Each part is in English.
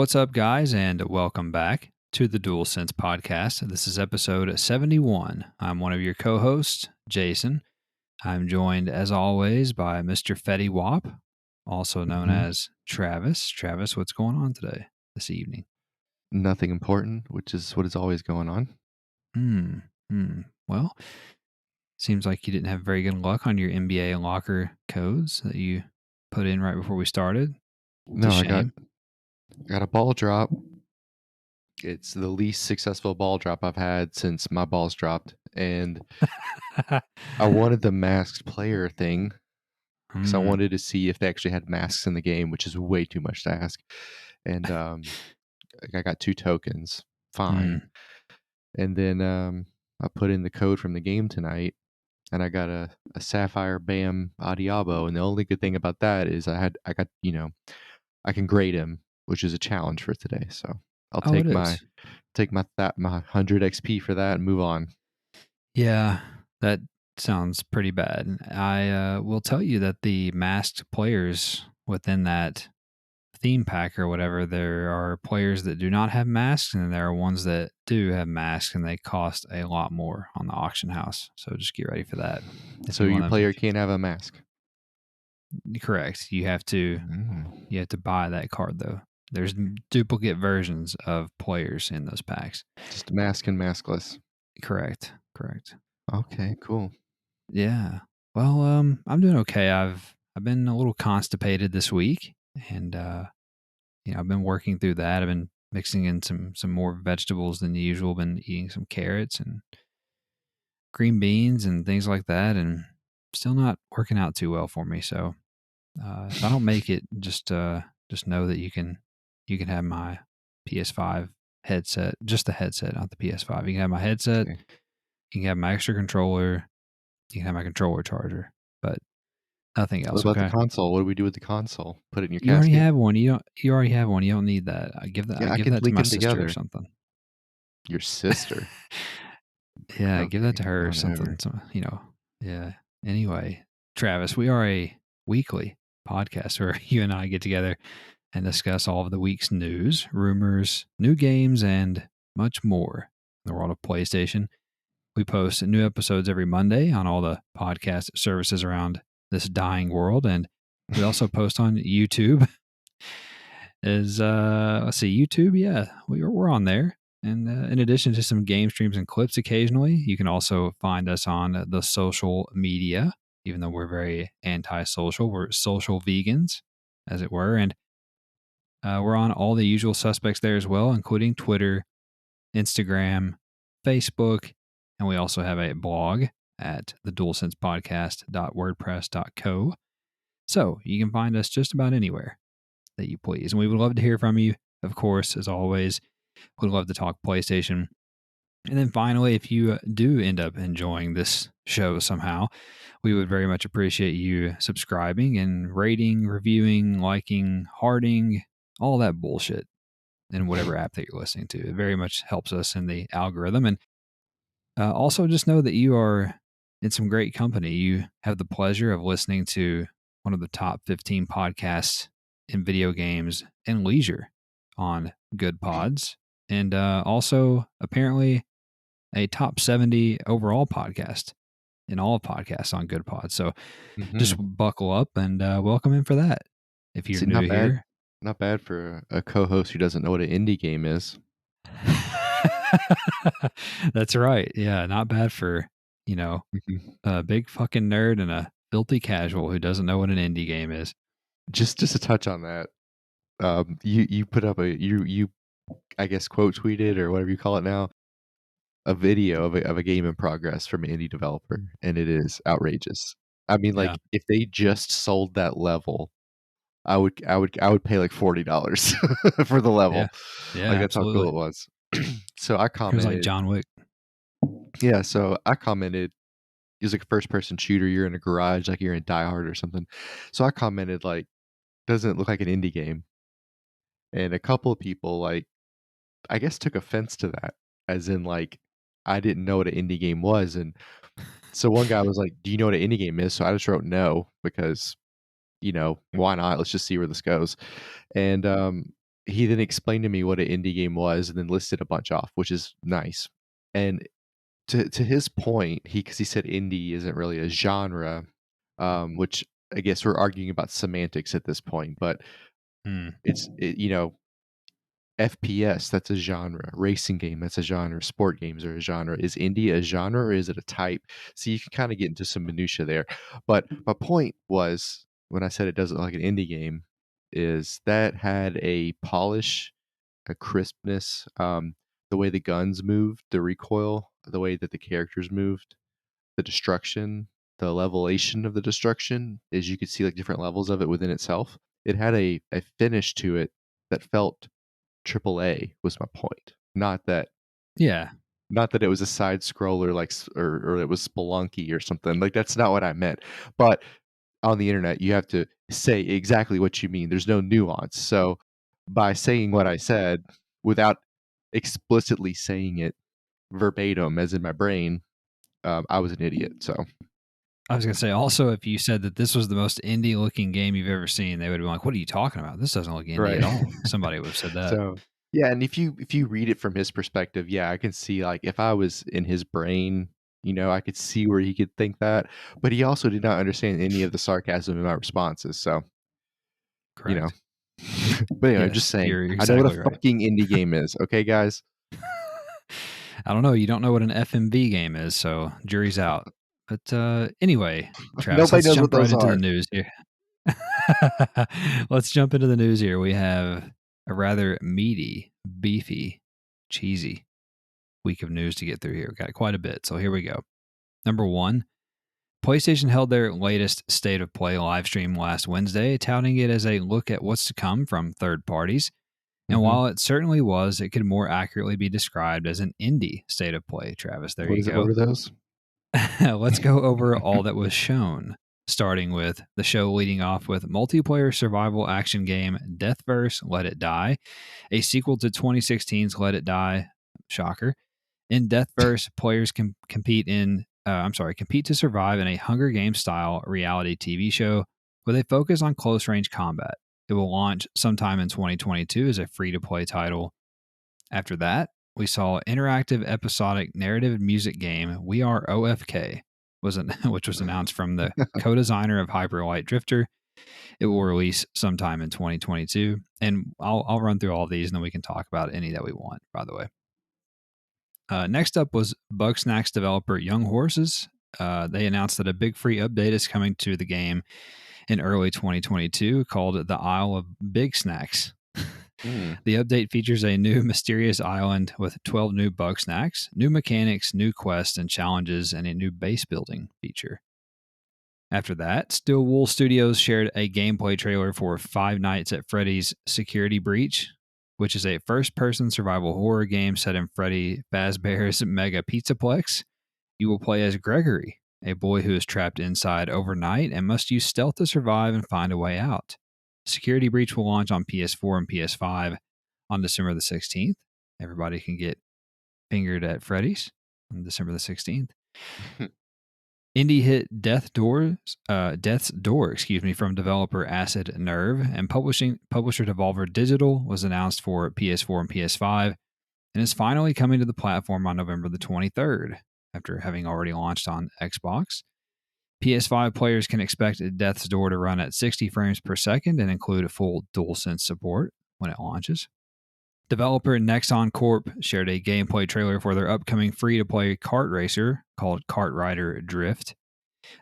What's up, guys, and welcome back to the Dual Sense podcast. This is episode 71. I'm one of your co hosts, Jason. I'm joined, as always, by Mr. Fetty Wap, also known as Travis. Travis, what's going on today, this evening? Nothing important, which is what is always going on. Well, seems like you didn't have very good luck on your NBA locker codes that you put in right before we started. It's No, a I got shame. a ball drop. It's the least successful ball drop I've had since my balls dropped, and I wanted the masked player thing because I Hmm. wanted to see if they actually had masks in the game, which is way too much to ask. And I got 2 tokens, fine. And then I put in the code from the game tonight, and I got a Sapphire Bam Adiabo. And the only good thing about that is I can grade him, which is a challenge for today. So I'll Oh, it take my is. 100 XP for that and move on. Yeah, that sounds pretty bad. I will tell you that the masked players within that theme pack or whatever, there are players that do not have masks, and there are ones that do have masks, and they cost a lot more on the auction house. So just get ready for that. If So you your want player can't have a mask. to, correct, you have to buy that card though. There's duplicate versions of players in those packs. Just mask and maskless. Correct. Okay, cool. Yeah. Well, I'm doing okay. I've been a little constipated this week, and I've been working through that. I've been mixing in some more vegetables than usual. Been eating some carrots and green beans and things like that, and still not working out too well for me. So if I don't make it, just know that you can have my PS5 headset, just the headset, not the PS5. You can have my headset. Okay. You can have my extra controller. You can have my controller charger, but nothing What else. about the Okay. console? What do we do with the console? Put it in your You already casket? have one. You already have one. You don't need that. I give Yeah, I give can that to link my them sister or together. something. Your sister. Yeah, give that to Okay, her or something. whatever. So, yeah. Anyway, Travis, we are a weekly podcast where you and I get together and discuss all of the week's news, rumors, new games, and much more in the world of PlayStation. We post new episodes every Monday on all the podcast services around this dying world, and we also post on YouTube. Let's see, YouTube, yeah, we're on there. And in addition to some game streams and clips occasionally, you can also find us on the social media. Even though we're very anti-social, we're social vegans, as it were, and we're on all the usual suspects there as well, including Twitter, Instagram, Facebook, and we also have a blog at thedulsenspodcast.wordpress.co. So you can find us just about anywhere that you please. And we would love to hear from you, of course, as always. We'd love to talk PlayStation. And then finally, if you do end up enjoying this show somehow, we would very much appreciate you subscribing and rating, reviewing, liking, hearting, all that bullshit in whatever app that you're listening to. It very much helps us in the algorithm. And also just know that you are in some great company. You have the pleasure of listening to one of the top 15 podcasts in video games and leisure on Good Pods. And also, apparently, a top 70 overall podcast in all podcasts on Good Pods. So just buckle up and welcome in for that. If you're See, new here, not bad for a co-host who doesn't know what an indie game is. that's right. Yeah, not bad for, a big fucking nerd and a filthy casual who doesn't know what an indie game is. Just to touch on that, you put up you I guess quote tweeted or whatever you call it now, a video of a game in progress from an indie developer, and it is outrageous. I mean, Yeah. like, if they just sold that level, I would pay like $40 for the Yeah. level. Yeah, Like, that's how cool absolutely. it was. So I It was like commented, John Wick. yeah. So I commented. It was like a first person shooter. You're in a garage, like you're in Die Hard or something. So I commented like, doesn't it look like an indie game? And a couple of people like, I guess took offense to that, as in like, I didn't know what an indie game was, and so one guy was like, "Do you know what an indie game is?" So I just wrote no because, why not? Let's just see where this goes. And he then explained to me what an indie game was and then listed a bunch off, which is nice. And to his point, because he said indie isn't really a genre, which I guess we're arguing about semantics at this point, but Hmm. FPS, that's a genre. Racing game, that's a genre. Sport games are a genre. Is indie a genre or is it a type? So you can kind of get into some minutia there. But my point was when I said it doesn't look like an indie game, is that had a polish, a crispness, the way the guns moved, the recoil, the way that the characters moved, the destruction, the levelation of the destruction, is you could see like different levels of it within itself. It had a finish to it that felt AAA was my point. Yeah. Not that it was a side scroller like or it was Spelunky or something. Like that's not what I meant. But on the internet, you have to say exactly what you mean. There's no nuance. So by saying what I said without explicitly saying it verbatim, as in my brain, I was an idiot. So I was going to say also, if you said that this was the most indie looking game you've ever seen, they would have been like, what are you talking about? This doesn't look indie right. at all. Somebody would have said that. So yeah, and if you read it from his perspective, yeah, I can see like if I was in his brain, I could see where he could think that. But he also did not understand any of the sarcasm in my responses. So, you know. Correct. But anyway, I'm Yes, just saying, you're I know what exactly a right. fucking indie game is. Okay, guys? I don't know. You don't know what an FMV game is, so jury's out. But anyway, Travis, Nobody let's knows what jump right those into the are. news here. Let's jump into the news here. We have a rather meaty, beefy, cheesy week of news to get through here. We've got quite a bit, so here we go. Number one, PlayStation held their latest State of Play live stream last Wednesday, touting it as a look at what's to come from third parties. And Mhm. while it certainly was, it could more accurately be described as an indie State of Play, Travis. There What you is it? What go. are those? Let's go over all that was shown, starting with the show leading off with multiplayer survival action game Deathverse Let It Die, a sequel to 2016's Let It Die. Shocker. In Deathverse, players can compete to survive in a Hunger Games style reality TV show with a focus on close range combat. It will launch sometime in 2022 as a free to play title. After that, we saw interactive episodic narrative music game We Are OFK, which was announced from the co-designer of Hyper Light Drifter. It will release sometime in 2022, and I'll run through all these, and then we can talk about any that we want. By the way, next up was Bugsnax developer Young Horses. They announced that a big free update is coming to the game in early 2022 called the Isle of Big Snacks. Mm. The update features a new mysterious island with 12 new bug snacks, new mechanics, new quests and challenges, and a new base building feature. After that, Steel Wool Studios shared a gameplay trailer for Five Nights at Freddy's Security Breach, which is a first-person survival horror game set in Freddy Fazbear's Mega Pizzaplex. You will play as Gregory, a boy who is trapped inside overnight and must use stealth to survive and find a way out. Security Breach will launch on PS4 and PS5 on December the 16th. Everybody can get fingered at Freddy's on December the 16th. Indie hit Death's Door, from developer Acid Nerve, and publisher Devolver Digital was announced for PS4 and PS5, and is finally coming to the platform on November the 23rd, after having already launched on Xbox. PS5 players can expect Death's Door to run at 60 frames per second and include a full DualSense support when it launches. Developer Nexon Corp shared a gameplay trailer for their upcoming free-to-play kart racer called Kart Rider Drift.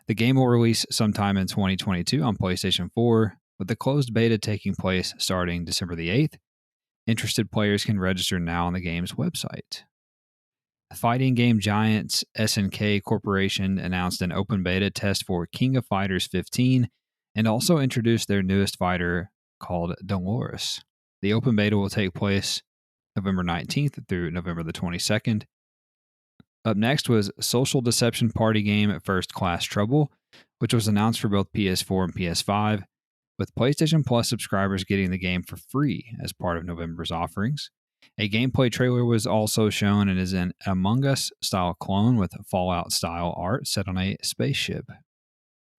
The game will release sometime in 2022 on PlayStation 4, with the closed beta taking place starting December the 8th. Interested players can register now on the game's website. Fighting game giants SNK Corporation announced an open beta test for King of Fighters 15 and also introduced their newest fighter called Dolores. The open beta will take place November 19th through November the 22nd. Up next was social deception party game First Class Trouble, which was announced for both PS4 and PS5, with PlayStation Plus subscribers getting the game for free as part of November's offerings. A gameplay trailer was also shown and is an Among Us style clone with Fallout style art set on a spaceship.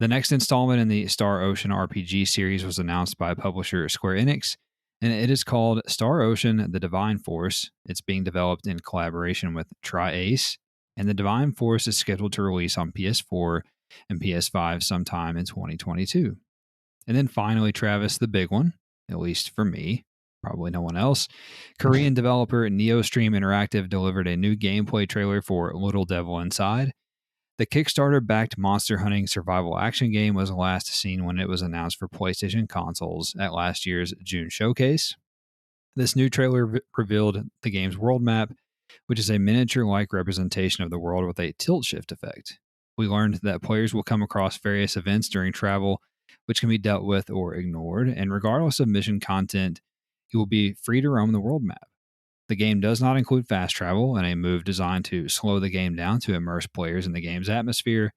The next installment in the Star Ocean RPG series was announced by publisher Square Enix And it is called Star Ocean: The Divine Force. It's being developed in collaboration with Tri-Ace, and the Divine Force is scheduled to release on PS4 and PS5 sometime in 2022. And then finally, Travis, the big one, at least for me, probably no one else. Korean developer NeoStream Interactive delivered a new gameplay trailer for Little Devil Inside. The Kickstarter backed monster hunting survival action game was last seen when it was announced for PlayStation consoles at last year's June showcase. This new trailer revealed the game's world map, which is a miniature like representation of the world with a tilt shift effect. We learned that players will come across various events during travel, which can be dealt with or ignored, and regardless of mission content, you will be free to roam the world map. The game does not include fast travel, and a move designed to slow the game down to immerse players in the game's atmosphere.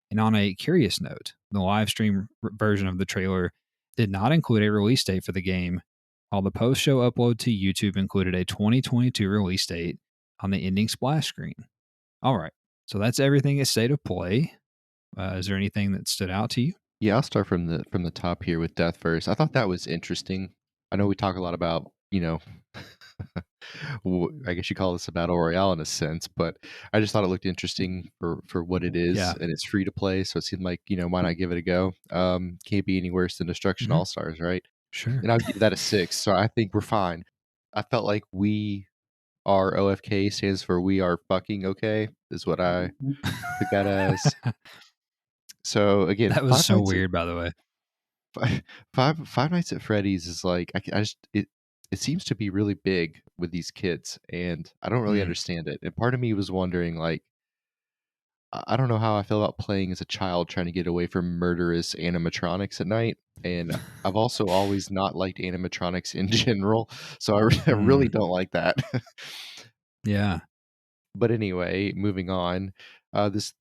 And on a curious note, the live stream version of the trailer did not include a release date for the game, while the post show upload to YouTube included a 2022 release date on the ending splash screen. All right, so that's everything at State of Play. Is there anything that stood out to you? Yeah, I'll start from the top here with Death Verse. I thought that was interesting. I know we talk a lot about, I guess you call this a battle royale in a sense, but I just thought it looked interesting for what it is, Yeah. and it's free to play, so it seemed like, why not give it a go? Can't be any worse than Destruction Hmm. All Stars, right? Sure. And I'll give that a 6, so I think we're fine. I felt like we our OFK stands for we are fucking okay, is what I took that as. So again, That was so weird, by the way. Five Nights at Freddy's is like I just it seems to be really big with these kids, and I don't really Mm. understand it. And part of me was wondering, like, I don't know how I feel about playing as a child trying to get away from murderous animatronics at night. And I've also always not liked animatronics in general, so I really Mm. don't like that. Yeah. But anyway, moving on. This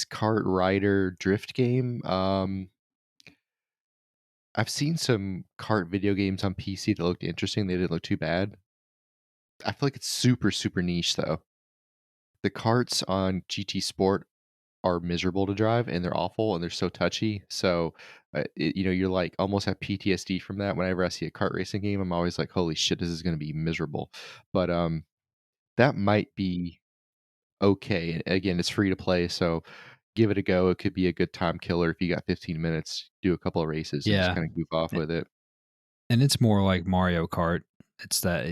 kart rider drift game. I've seen some kart video games on PC that looked interesting. They didn't look too bad. I feel like it's super, super niche though. The karts on GT Sport are miserable to drive and they're awful and they're so touchy. So, you're like almost have PTSD from that. Whenever I see a kart racing game, I'm always like, holy shit, this is going to be miserable. But that might be okay. And again, it's free to play. So give it a go. It could be a good time killer if you got 15 minutes, do a couple of races and just Yeah. kind of goof off A- with it. And it's more like Mario Kart. It's that,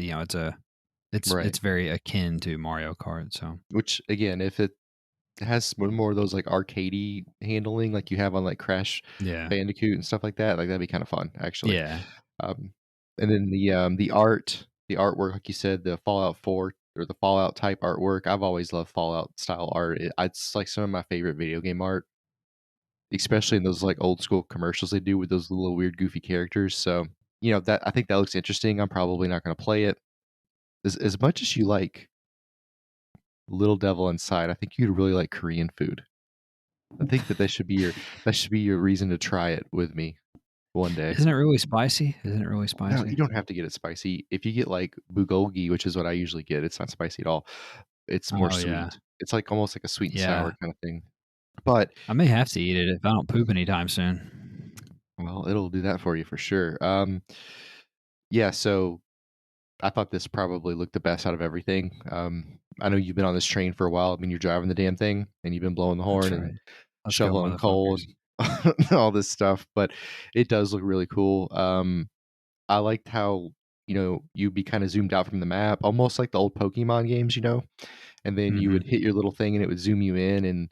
Right. it's very akin to Mario Kart. So Which again, if it has one more of those like arcadey handling like you have on like Crash yeah. Bandicoot and stuff like that, like that'd be kind of fun actually. Yeah. Um, and then the artwork, like you said, the Fallout 4 or the Fallout type artwork. I've always loved Fallout style art. It's like some of my favorite video game art, especially in those like old school commercials they do with those little weird goofy characters. So that I think that looks interesting. I'm probably not going to play it as much as you like Little Devil Inside. I think you'd really like Korean food. I think that should be your reason to try it with me one day. Isn't it really spicy? Isn't it really No, you spicy? don't have to get it spicy. If you get like bulgogi, which is what I usually get, it's not spicy at all. It's more Oh, yeah. sweet. It's like almost like a sweet and sour Yeah. kind of thing. But I may have to eat it if I don't poop anytime soon. well, it'll do that for you for sure. Yeah, so I thought this probably looked the best out of everything. I know you've been on this train for a while. I mean, you're driving the damn thing and you've been blowing the That's horn and right. Let's go, shoveling coal motherfuckers. and all this stuff, but it does look really cool. I liked how, you'd be kind of zoomed out from the map, almost like the old Pokemon games, and then you would Mhm. hit your little thing and it would zoom you in. And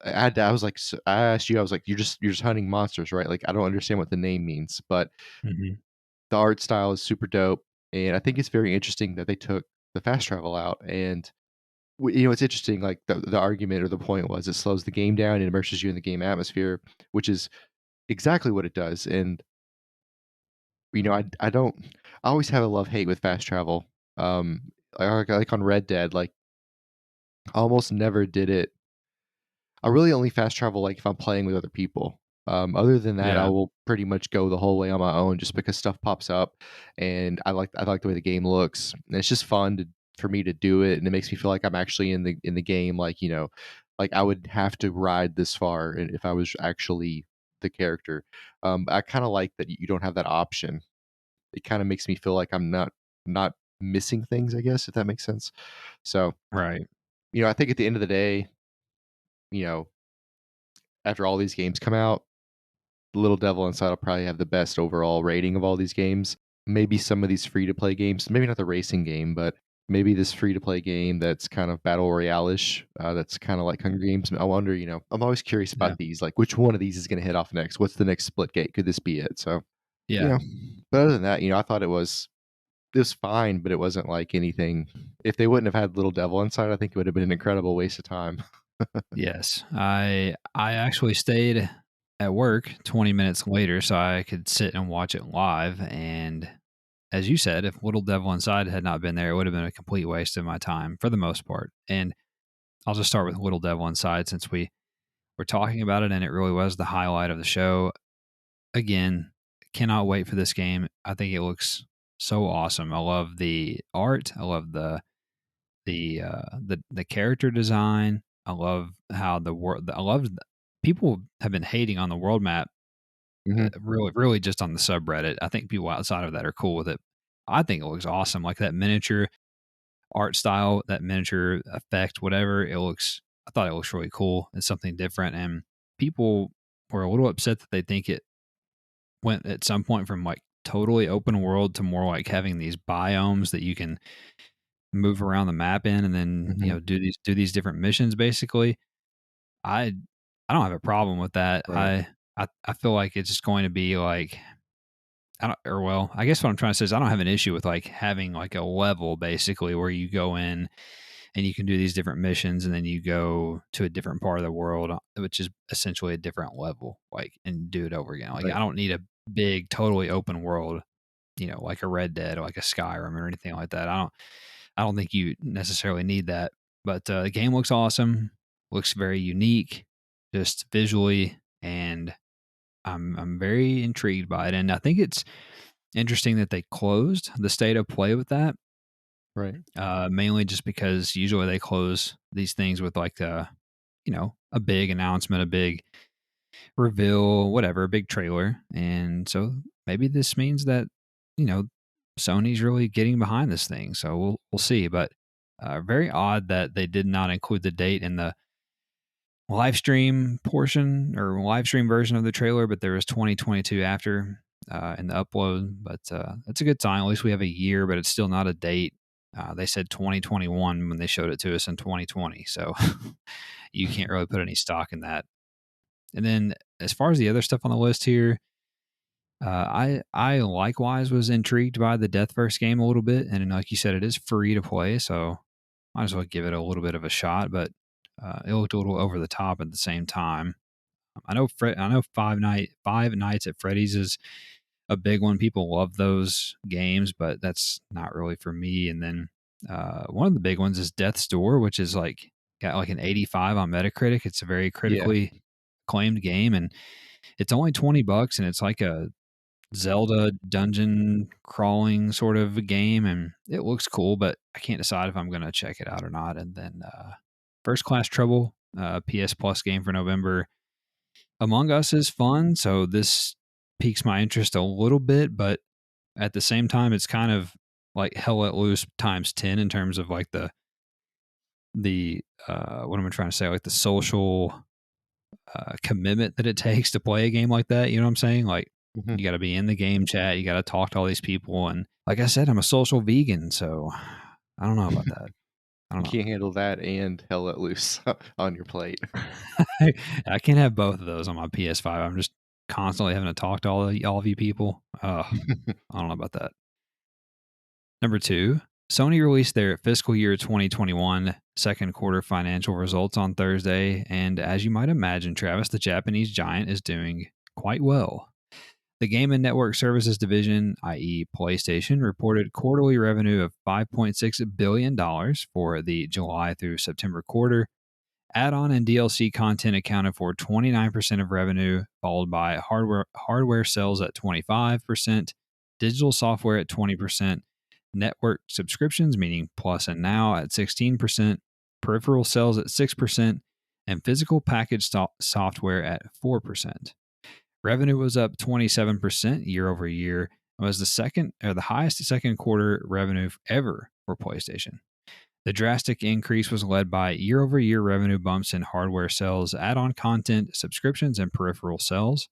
I was like, I asked you, I was like, you're just hunting monsters, right? Like, I don't understand what the name means, but Mhm. the art style is super dope. And I think it's very interesting that they took the fast travel out. And it's interesting. Like the argument or the point was it slows the game down and immerses you in the game atmosphere, which is exactly what it does. And I don't. I always have a love hate with fast travel. Like on Red Dead, like I almost never did it. I really only fast travel like if I'm playing with other people. Other than that, I Yeah. will pretty much go the whole way on my own, just because stuff pops up, and I like the way the game looks, and it's just fun for me to do it, and it makes me feel like I'm actually in the game. Like I would have to ride this far if I was actually. the character. I kind of like that you don't have that option. It kind of makes me feel like I'm not missing things, I guess, if that makes sense. So, Right. I think at the end of the day, you know, after all these games come out, Little Devil Inside will probably have the best overall rating of all these games. Maybe some of these free to play games, maybe not the racing game, but maybe this free to play game that's kind of battle royale-ish, that's kind of like Hunger Games. I wonder, I'm always curious Yeah. about these. Like, which one of these is going to hit off next? What's the next split gate? Could this be it? So, you Yeah. know, but other than that, I thought it was fine, but it wasn't like anything. If they wouldn't have had Little Devil Inside, I think it would have been an incredible waste of time. Yes. I actually stayed at work 20 minutes later so I could sit and watch it live. And as you said, if Little Devil Inside had not been there, it would have been a complete waste of my time for the most part. And I'll just start with Little Devil Inside since we were talking about it and it really was the highlight of the show. Again, cannot wait for this game. I think it looks so awesome. I love the art. I love the character design. I love how the world. I love people have been hating on the world map. Mhm. Really, just on the subreddit. I think people outside of that are cool with it. I think it looks awesome. Like that miniature art style, that miniature effect, whatever. It looks. I thought it looks really cool. It's something different, and people were a little upset that they think it went at some point from like totally open world to more like having these biomes that you can move around the map in and then Mhm. do these different missions basically. I i don't have a problem with that. Right. I feel like it's just going to be like I don't, or well, I guess what I'm trying to say is I don't have an issue with like having like a level basically where you go in and you can do these different missions and then you go to a different part of the world, which is essentially a different level, like, and do it over again. Like, Right. I don't need a big, totally open world, like a Red Dead or like a Skyrim or anything like that. I don't think you necessarily need that. But the game looks awesome, looks very unique, just visually, and I'm very intrigued by it. And I think it's interesting that they closed the state of play with that, Right. mainly just because usually they close these things with like a big announcement, a big reveal, whatever, a big trailer. And so maybe this means that, you know, Sony's really getting behind this thing. So we'll see. But very odd that they did not include the date in the live stream portion or live stream version of the trailer, but there was 2022 after in the upload. But that's a good sign. At least we have a year, but it's still not a date. They said 2021 when they showed it to us in 2020. So you can't really put any stock in that. And then as far as the other stuff on the list here, I likewise was intrigued by the Deathverse game a little bit, and like you said, it is free to play, so might as well give it a little bit of a shot. But it looked a little over the top at the same time. I know Five Nights at Freddy's is a big one. People love those games, but that's not really for me. And then one of the big ones is Death's Door, which is like got like an 85 on Metacritic. It's a very Yeah. critically acclaimed game, and it's only $20, and it's like a Zelda dungeon crawling sort of a game, and it looks cool, but I can't decide if I'm going to check it out or not. And then First Class Trouble, PS Plus game for November. Among Us is fun, so this piques my interest a little bit, but at the same time, it's kind of like Hell Let Loose times 10 in terms of like the what am I trying to say? Like the social commitment that it takes to play a game like that. You know what I'm saying? Like Mhm. you got to be in the game chat, you got to talk to all these people, and like I said, I'm a social vegan, so I don't know about that. I You don't can't handle that and Hell Let Loose on your plate. know. I can't have both of those on my PS5. I'm just constantly having to talk to all of you people. I don't know about that. Number two, Sony released their fiscal year 2021 second quarter financial results on Thursday, and as you might imagine, Travis, the Japanese giant is doing quite well. The Game and Network Services division, i.e., PlayStation, reported quarterly revenue of $5.6 billion for the July through September quarter. Add on and DLC content accounted for 29% of revenue, followed by hardware sales at 25%, digital software at 20%, network subscriptions, meaning Plus and Now, at 16%, peripheral sales at 6%, and physical package software at 4%. Revenue was up 27% year over year and was the highest second quarter revenue ever for PlayStation. The drastic increase was led by year over year revenue bumps in hardware sales, add on content, subscriptions, and peripheral sales.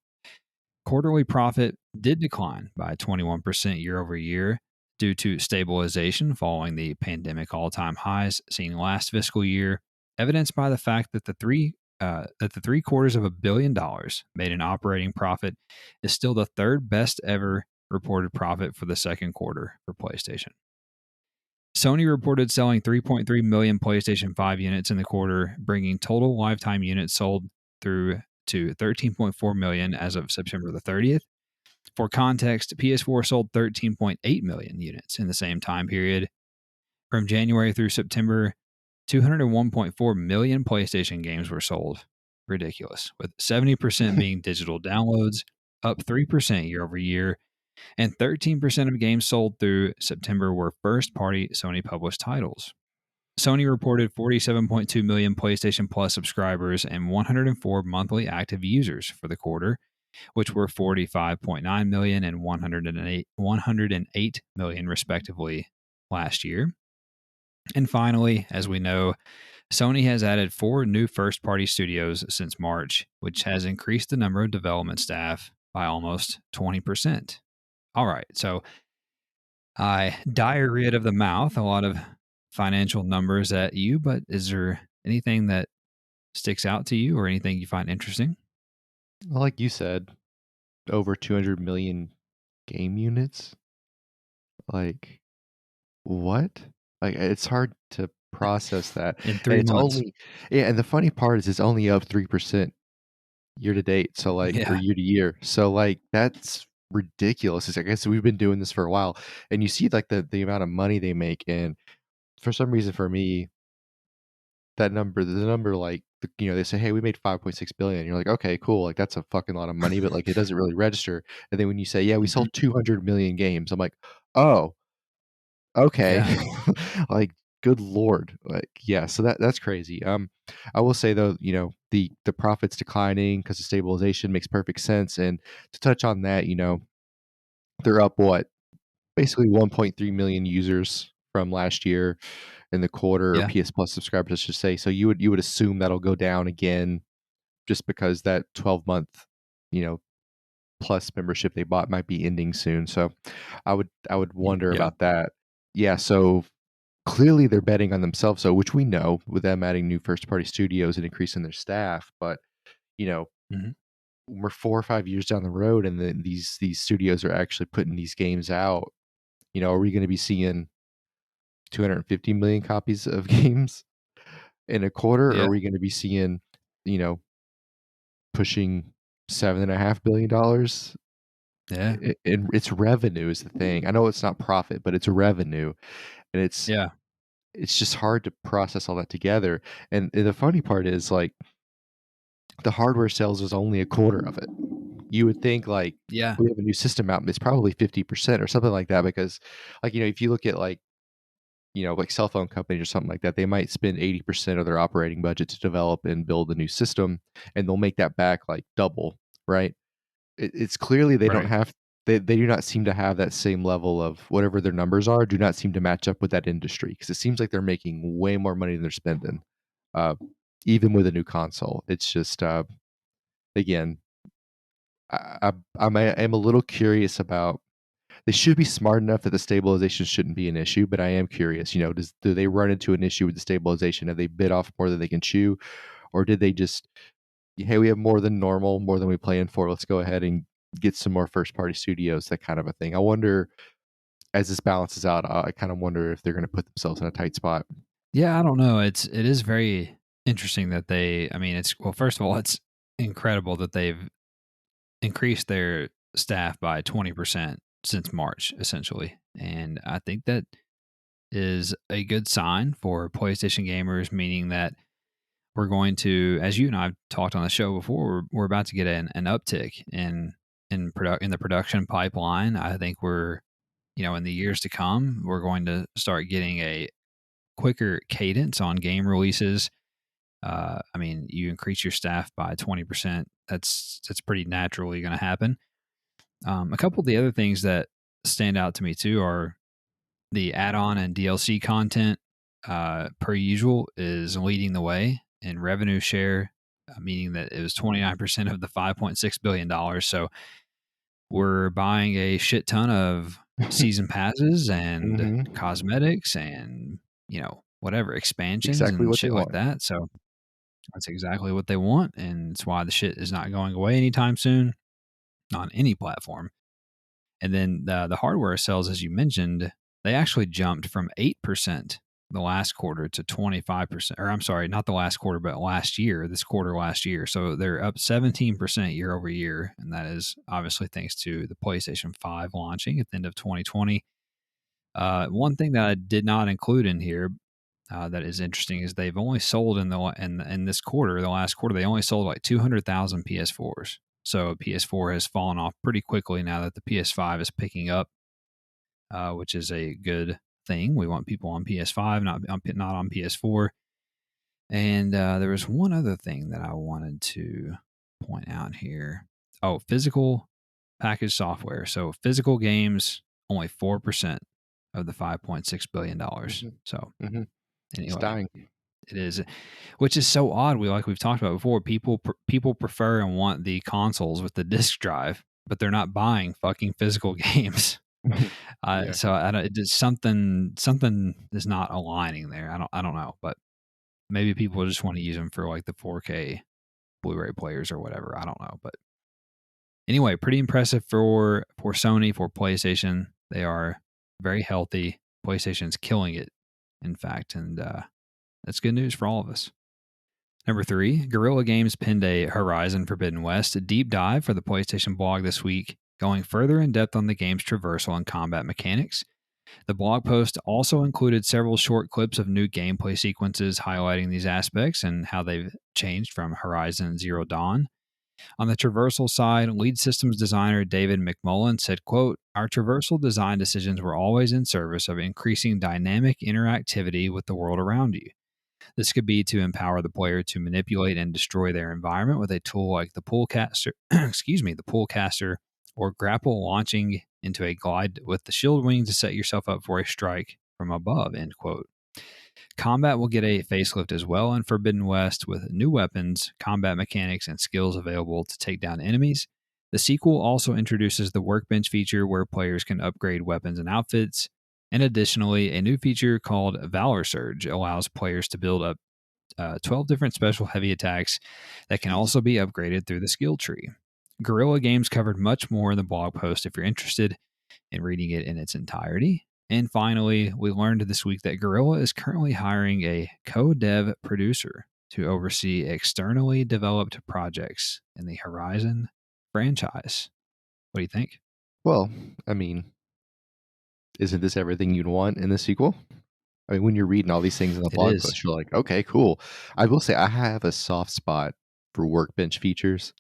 Quarterly profit did decline by 21% year over year due to stabilization following the pandemic all-time highs seen last fiscal year, evidenced by the fact that the $750 million made in operating profit is still the third best ever reported profit for the second quarter for PlayStation. Sony reported selling 3.3 million PlayStation 5 units in the quarter, bringing total lifetime units sold through to 13.4 million as of September the 30th. For context, PS4 sold 13.8 million units in the same time period. From January through September, 201.4 million PlayStation games were sold. Ridiculous, with 70% being digital downloads, up 3% year over year, and 13% of games sold through September were first-party Sony published titles. Sony reported 47.2 million PlayStation Plus subscribers and 104 monthly active users for the quarter, which were 45.9 million and 108 million respectively last year. And finally, as we know, Sony has added 4 new first-party studios since March, which has increased the number of development staff by almost 20%. All right, so I diarrheaed of the mouth, a lot of financial numbers at you, but is there anything that sticks out to you or anything you find interesting? Well, like you said, over 200 million game units. Like, what? Like, it's hard to process that. In And 3 it's months. only, yeah, and the funny part is it's only up 3% year to date. So, like, or Yeah. year to year. So, like, that's ridiculous. It's, I guess we've been doing this for a while. And you see, like, the amount of money they make. And for some reason, for me, that number, the number, like, they say, hey, we made 5.6 billion. You're like, okay, cool. Like, that's a fucking lot of money, but like, it doesn't really register. And then when you say, yeah, we Mhm. sold 200 million games, I'm like, oh, okay. Yeah. Like, good lord. Like, yeah, so that's crazy. I will say though, the profits declining because of stabilization makes perfect sense. And to touch on that, they're up what? Basically 1.3 million users from last year in the quarter, or Yeah. PS Plus subscribers, I should say. So you would assume that'll go down again just because that 12-month, you know, plus membership they bought might be ending soon. So I would wonder Yeah. about that. Yeah, so clearly they're betting on themselves, so which we know with them adding new first party studios and increasing their staff, but you know, Mhm. we're 4 or 5 years down the road and then these studios are actually putting these games out. Are we going to be seeing 250 million copies of games in a quarter, or Yeah. are we going to be seeing, you know, pushing $7.5 billion? Yeah. And it's revenue is the thing. I know it's not profit, but it's revenue, and Yeah. it's just hard to process all that together. And the funny part is, like, the hardware sales is only a quarter of it. You would think, like, Yeah. we have a new system out, and it's probably 50% or something like that because, like, if you look at, like, like cell phone companies or something like that, they might spend 80% of their operating budget to develop and build a new system, and they'll make that back, like, double, right? It's clearly they don't Right. have they do not seem to have that same level of whatever their numbers are, do not seem to match up with that industry because it seems like they're making way more money than they're spending, uh, even with a new console. It's just, again, I am a little curious about. They should be smart enough that the stabilization shouldn't be an issue, but I am curious. Do they run into an issue with the stabilization? Have they bit off more than they can chew, or did they just, hey, we have more than normal, more than we planned for. Let's go ahead and get some more first party studios, that kind of a thing. I wonder, as this balances out, I kind of wonder if they're going to put themselves in a tight spot. Yeah, I don't know. It is very interesting that I mean, well, first of all, it's incredible that they've increased their staff by 20% since March, essentially. And I think that is a good sign for PlayStation gamers, meaning that we're going to, as you and I've talked on the show before, we're about to get an uptick in the production pipeline. I think in the years to come, we're going to start getting a quicker cadence on game releases. I mean, you increase your staff by 20%. that's pretty naturally going to happen. A couple of the other things that stand out to me too are the add-on and DLC content. Per usual, is leading the way in revenue share, meaning that it was 29% of the $5.6 billion. So we're buying a shit ton of season passes and hmm cosmetics and, whatever, expansions Exactly and what they shit like want. that. So that's exactly what they want. And it's why the shit is not going away anytime soon on any platform. And then the hardware sales, as you mentioned, they actually jumped from 8% the last quarter to 25%. Or I'm sorry, not the last quarter, but this quarter last year. So they're up 17% year over year. And that is obviously thanks to the PlayStation 5 launching at the end of 2020. One thing that I did not include in here that is interesting is they've only sold in this quarter, the last quarter, they only sold like 200,000 PS4s. So PS4 has fallen off pretty quickly now that the PS5 is picking up, which is a good thing. We want people on PS5, not on PS4. And there was one other thing that I wanted to point out here. Oh, physical package software. So physical games, only 4% of the $5.6 billion. hmm So hmm It's anyway, dying. it is, which is so odd. We've talked about before. People prefer and want the consoles with the disc drive, but they're not buying fucking physical games. Yeah. So I don't. It just something is not aligning there. I don't know, but maybe people just want to use them for like the 4K Blu-ray players or whatever. I don't know, but anyway, pretty impressive for Sony, for PlayStation. They are very healthy. PlayStation's killing it, in fact, and that's good news for all of us. Number 3, Guerrilla Games pinned a Horizon Forbidden West a deep dive for the PlayStation blog this week, going further in depth on the game's traversal and combat mechanics. The blog post also included several short clips of new gameplay sequences highlighting these aspects and how they've changed from Horizon Zero Dawn. On the traversal side, lead systems designer David McMullen said, quote, "Our traversal design decisions were always in service of increasing dynamic interactivity with the world around you. This could be to empower the player to manipulate and destroy their environment with a tool like the pullcaster, the pullcaster, or grapple launching into a glide with the shield wing to set yourself up for a strike from above." End quote. Combat will get a facelift as well in Forbidden West with new weapons, combat mechanics, and skills available to take down enemies. The sequel also introduces the workbench feature where players can upgrade weapons and outfits. And additionally, a new feature called Valor Surge allows players to build up 12 different special heavy attacks that can also be upgraded through the skill tree. Guerrilla Games covered much more in the blog post if you're interested in reading it in its entirety. And finally, we learned this week that Guerrilla is currently hiring a co-dev producer to oversee externally developed projects in the Horizon franchise. What do you think? Well, I mean, isn't this everything you'd want in the sequel? I mean, when you're reading all these things in the It blog is. post, you're like, okay, cool. I will say I have a soft spot for workbench features.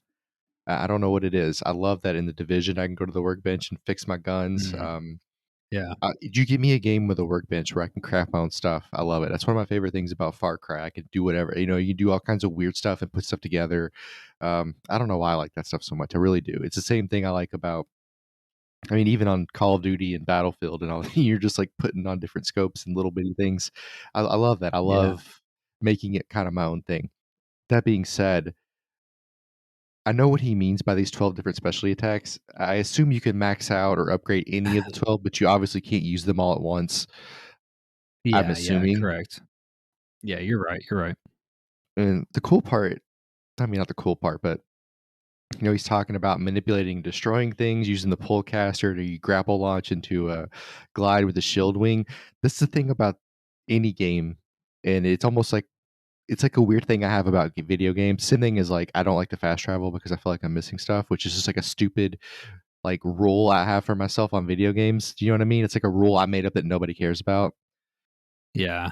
I don't know what it is. I love that in the Division, I can go to the workbench and fix my guns. Mm, yeah. You give me a game with a workbench where I can craft my own stuff. I love it. That's one of my favorite things about Far Cry. I can do whatever. You can do all kinds of weird stuff and put stuff together. I don't know why I like that stuff so much. I really do. It's the same thing I like about. I mean, even on Call of Duty and Battlefield and all, you're just like putting on different scopes and little bitty things. I love that. I Yeah. love making it kind of my own thing. That being said, I know what he means by these 12 different specialty attacks. I assume you can max out or upgrade any of the 12, but you obviously can't use them all at once. I'm Yeah, assuming. correct. Yeah, you're right. You're right. And the cool part, I mean, not the cool part, but he's talking about manipulating, destroying things, using the pull caster to grapple launch into a glide with the shield wing. That's the thing about any game, and it's like a weird thing I have about video games. Same thing is like I don't like to fast travel because I feel like I'm missing stuff, which is just like a stupid like rule I have for myself on video games. Do you know what I mean? It's like a rule I made up that nobody cares about. Yeah.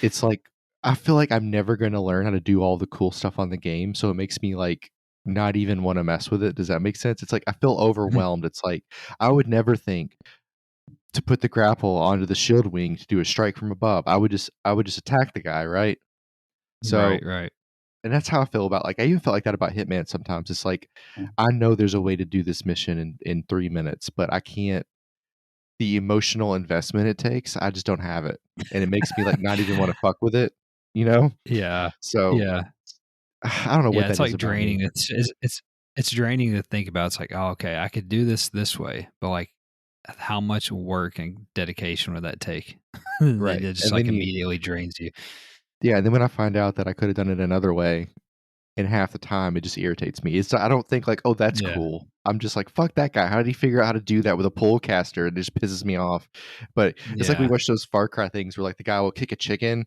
It's like I feel like I'm never going to learn how to do all the cool stuff on the game, so it makes me like not even want to mess with it. Does that make sense? It's like I feel overwhelmed. It's like I would never think to put the grapple onto the shield wing to do a strike from above. I would just attack the guy, right? So Right, right. And that's how I feel about, like, I even felt like that about Hitman sometimes. It's like, I know there's a way to do this mission in 3 minutes, but I can't the emotional investment it takes, I just don't have it, and it makes me, like, not even wanna fuck with it, you know? Yeah. So, Yeah. I don't know what Yeah, it's that is like about me. draining. It's draining to think about. It's like, "Oh, okay, I could do this way," but, like, how much work and dedication would that take? That Right, it just, and like, then you immediately drains you. yeah, and then when I find out that I coulda done it another way, and half the time, it just irritates me. It's I don't think like, "Oh, that's Yeah. cool." I'm just like, "Fuck that guy. How did he figure out how to do that with a pole caster?" It just pisses me off. But it's like we Yeah. watch those Far Cry things where, like, the guy will kick a chicken,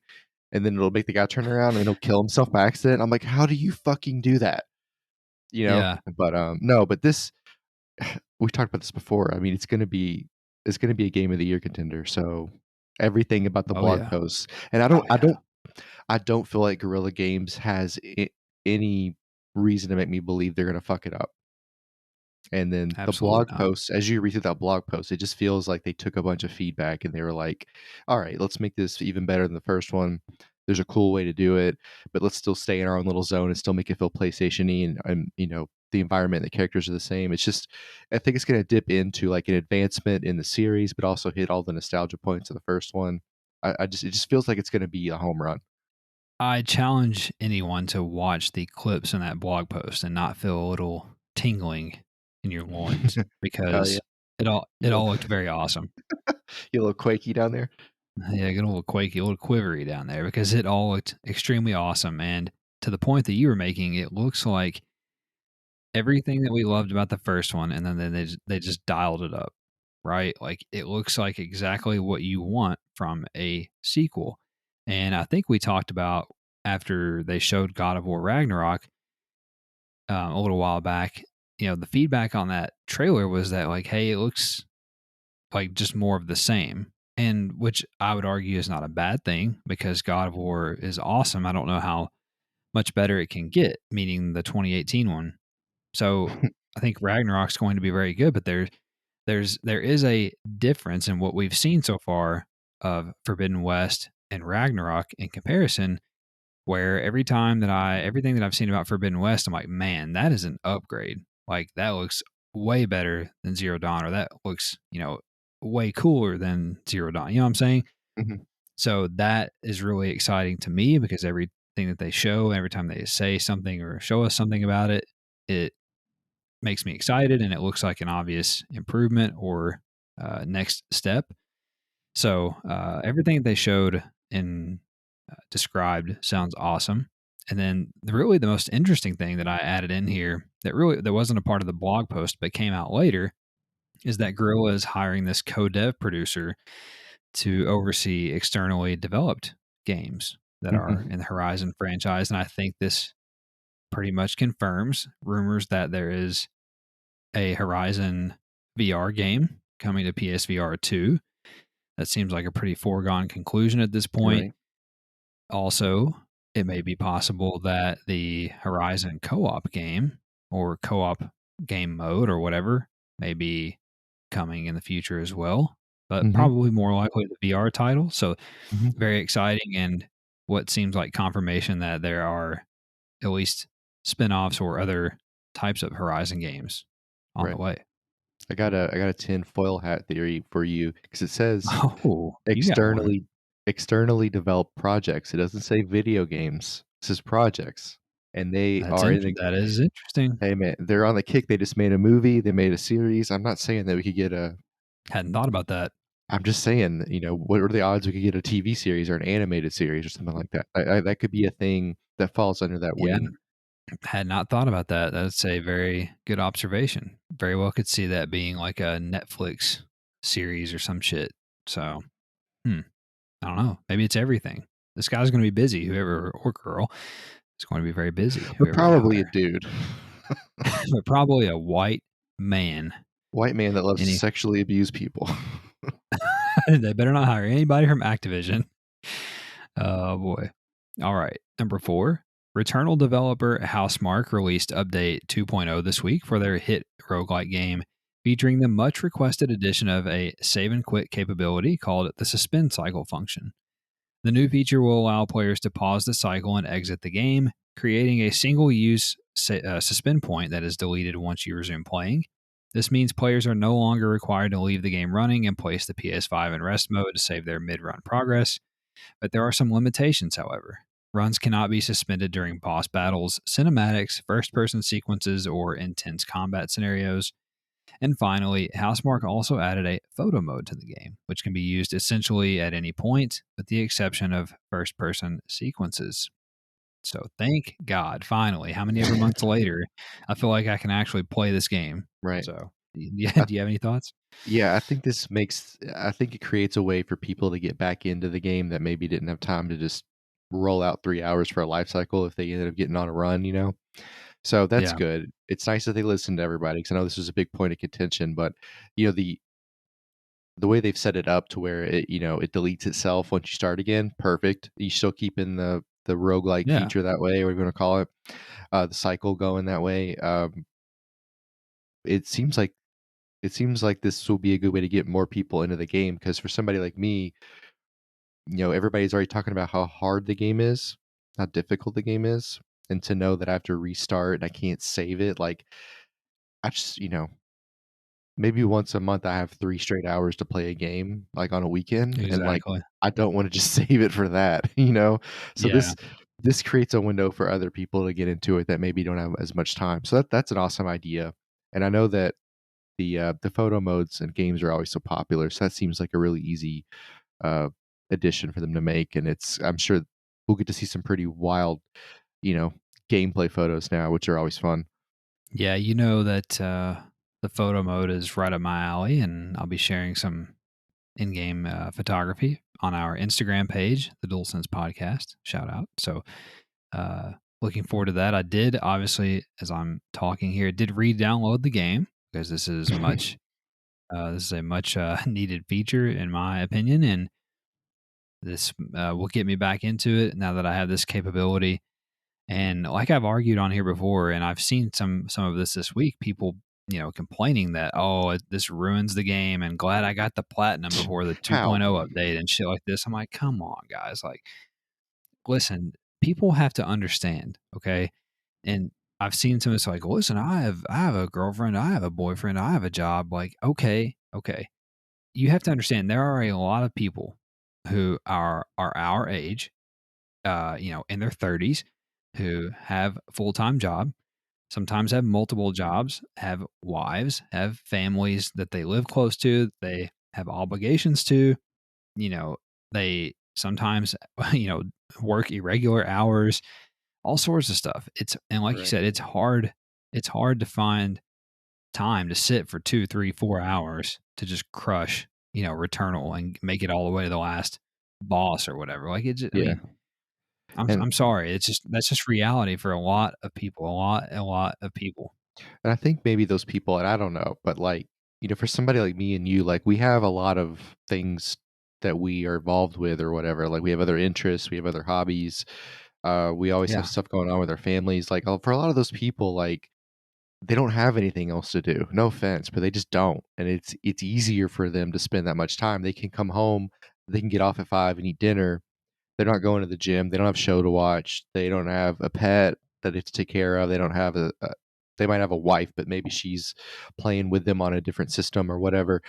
and then it'll make the guy turn around, and then he'll kill himself by accident. I'm like, "How do you fucking do that?" You know? Yeah. But, no, but this we've talked about this before. I mean, it's gonna be a game of the year contender, so everything about the Oh, blog yeah. posts and Oh, yeah. I don't feel like Guerrilla Games has any reason to make me believe they're gonna fuck it up. And then the Absolutely blog not. posts, as you read through that blog post, it just feels like they took a bunch of feedback and they were like, "All right, let's make this even better than the first one. There's a cool way to do it, but let's still stay in our own little zone and still make it feel PlayStation-y and you know, the environment and the characters are the same." It's just I think it's gonna dip into like an advancement in the series, but also hit all the nostalgia points of the first one. I just it just feels like it's gonna be a home run. I challenge anyone to watch the clips in that blog post and not feel a little tingling in your loins Oh, yeah. because You it little all looked very awesome. you little quaky down there? Yeah, get a little quaky, a little quivery down there because it all looked extremely awesome. And to the point that you were making, it looks like everything that we loved about the first one, and then they just dialed it up, right? Like it looks like exactly what you want from a sequel. And I think we talked about after they showed God of War Ragnarok a little while back. You know, the feedback on that trailer was that like, hey, it looks like just more of the same, and which I would argue is not a bad thing because God of War is awesome. I don't know how much better it can get, meaning the 2018 one. So I think Ragnarok's going to be very good, but there is a difference in what we've seen so far of Forbidden West and Ragnarok in comparison. Where everything that I've seen about Forbidden West, I'm like, man, that is an upgrade. Like that looks way better than Zero Dawn, or that looks, way cooler than Zero Dawn. You know what I'm saying? Mhm. So that is really exciting to me because everything that they show, every time they say something or show us something about it, it makes me excited and it looks like an obvious improvement or next step. So everything they showed and described sounds awesome. And then really the most interesting thing that I added in here that wasn't a part of the blog post but came out later is that Gorilla is hiring this co-dev producer to oversee externally developed games that are Mhm. in the Horizon franchise. And I think this pretty much confirms rumors that there is a Horizon VR game coming to PSVR 2. That seems like a pretty foregone conclusion at this point. Right. Also, it may be possible that the Horizon co op game or co op game mode or whatever may be coming in the future as well, but Mhm. probably more likely the VR title. So, Mhm. very exciting and what seems like confirmation that there are at least spin offs or other types of Horizon games on the Right. way. I got a tin foil hat theory for you because it says Oh, you got one. externally externally developed projects. It doesn't say video games. It says projects, and they are in the That is interesting. hey, man, they're on the kick. They just made a movie. They made a series. I'm not saying that we could get a Hadn't thought about that. I'm just saying, you know, what are the odds we could get a TV series or an animated series or something like that? That could be a thing that falls under that Yeah, wing. had not thought about that. That's a very good observation. Very well could see that being like a Netflix series or some shit. So, hmm, I don't know. Maybe it's everything. This guy's going to be busy, whoever or girl is going to be very busy, But whoever they probably a hire. dude. But probably a white man. White man that loves to Any, sexually abuse people. they better not hire anybody from Activision. Oh boy. All right. Number 4, Returnal developer Housemarque released update 2.0 this week for their hit roguelike game, featuring the much requested addition of a save and quit capability called the suspend cycle function. The new feature will allow players to pause the cycle and exit the game, creating a single-use suspend point that is deleted once you resume playing. This means players are no longer required to leave the game running and place the PS5 in rest mode to save their mid-run progress. But there are some limitations, however. Runs cannot be suspended during boss battles, cinematics, first-person sequences, or intense combat scenarios. And finally, Housemarque also added a photo mode to the game, which can be used essentially at any point, with the exception of first-person sequences. So thank God, finally, how many ever months later, I feel like I can actually play this game. Right. So, yeah, I do you have any thoughts? Yeah, I think it creates a way for people to get back into the game that maybe didn't have time to just roll out 3 hours for a life cycle if they ended up getting on a run, you know? So that's Yeah, good. It's nice that they listened to everybody because I know this was a big point of contention, but, the way they've set it up to where it deletes itself once you start again, perfect. You still keeping the roguelike yeah, feature that way, or you wanna call it, the cycle going that way. It seems like it seems like this will be a good way to get more people into the game because for somebody like me, everybody's already talking about how hard the game is, how difficult the game is, and to know that I have to restart and I can't save it, like, I just, maybe once a month I have 3 straight hours to play a game, like, on a weekend, and, like, exactly. I don't wanna just save it for that, you know? So Yeah, this creates a window for other people to get into it that maybe don't have as much time. So that's an awesome idea, and I know that the photo modes and games are always so popular, so that seems like a really easy, uh, addition for them to make, and I'm sure we'll get to see some pretty wild, you know, gameplay photos now, which are always fun. yeah, you know that the photo mode is right up my alley, and I'll be sharing some in-game photography on our Instagram page, the DualSense Podcast. Shout out. So, uh, looking forward to that. I did obviously, as I'm talking here, did re-download the game because this is much. This is a much needed feature, in my opinion, and this will get me back into it now that I have this capability. And like I've argued on here before, and I've seen some of this week, people complaining that this ruins the game, and glad I got the platinum before the 2.0 How? update and shit like this. I'm like, come on, guys, like listen, people have to understand, okay? And I've seen some of this like, listen, I have a girlfriend, I have a boyfriend, I have a job. Like, okay, you have to understand there are a lot of people who are our age, in their 30s, who have a full-time job, sometimes have multiple jobs, have wives, have families that they live close to, they have obligations to, you know, they sometimes, you know, work irregular hours, all sorts of stuff. And like you Right. said, it's hard to find time to sit for 2, 3, 4 hours to just crush, Returnal and make it all the way to the last boss or whatever. Like I Yeah, mean, I'm and I'm sorry. That's just reality for a lot of people. A lot of people. I think maybe those people and I don't know, but, like, for somebody like me and you, like, we have a lot of things that we are involved with or whatever, like, we have other interests, we have other hobbies, we always have Yeah. stuff going on with our families, like, for a lot of those people, like, they don't have anything else to do. No offense, but they just don't, and it's easier for them to spend that much time. They can come home, they can get off at 5 and eat dinner. They're not going to the gym, they don't have a show to watch, they don't have a pet that they have to take care of, they don't have they might have a wife, but maybe she's playing with them on a different system or whatever.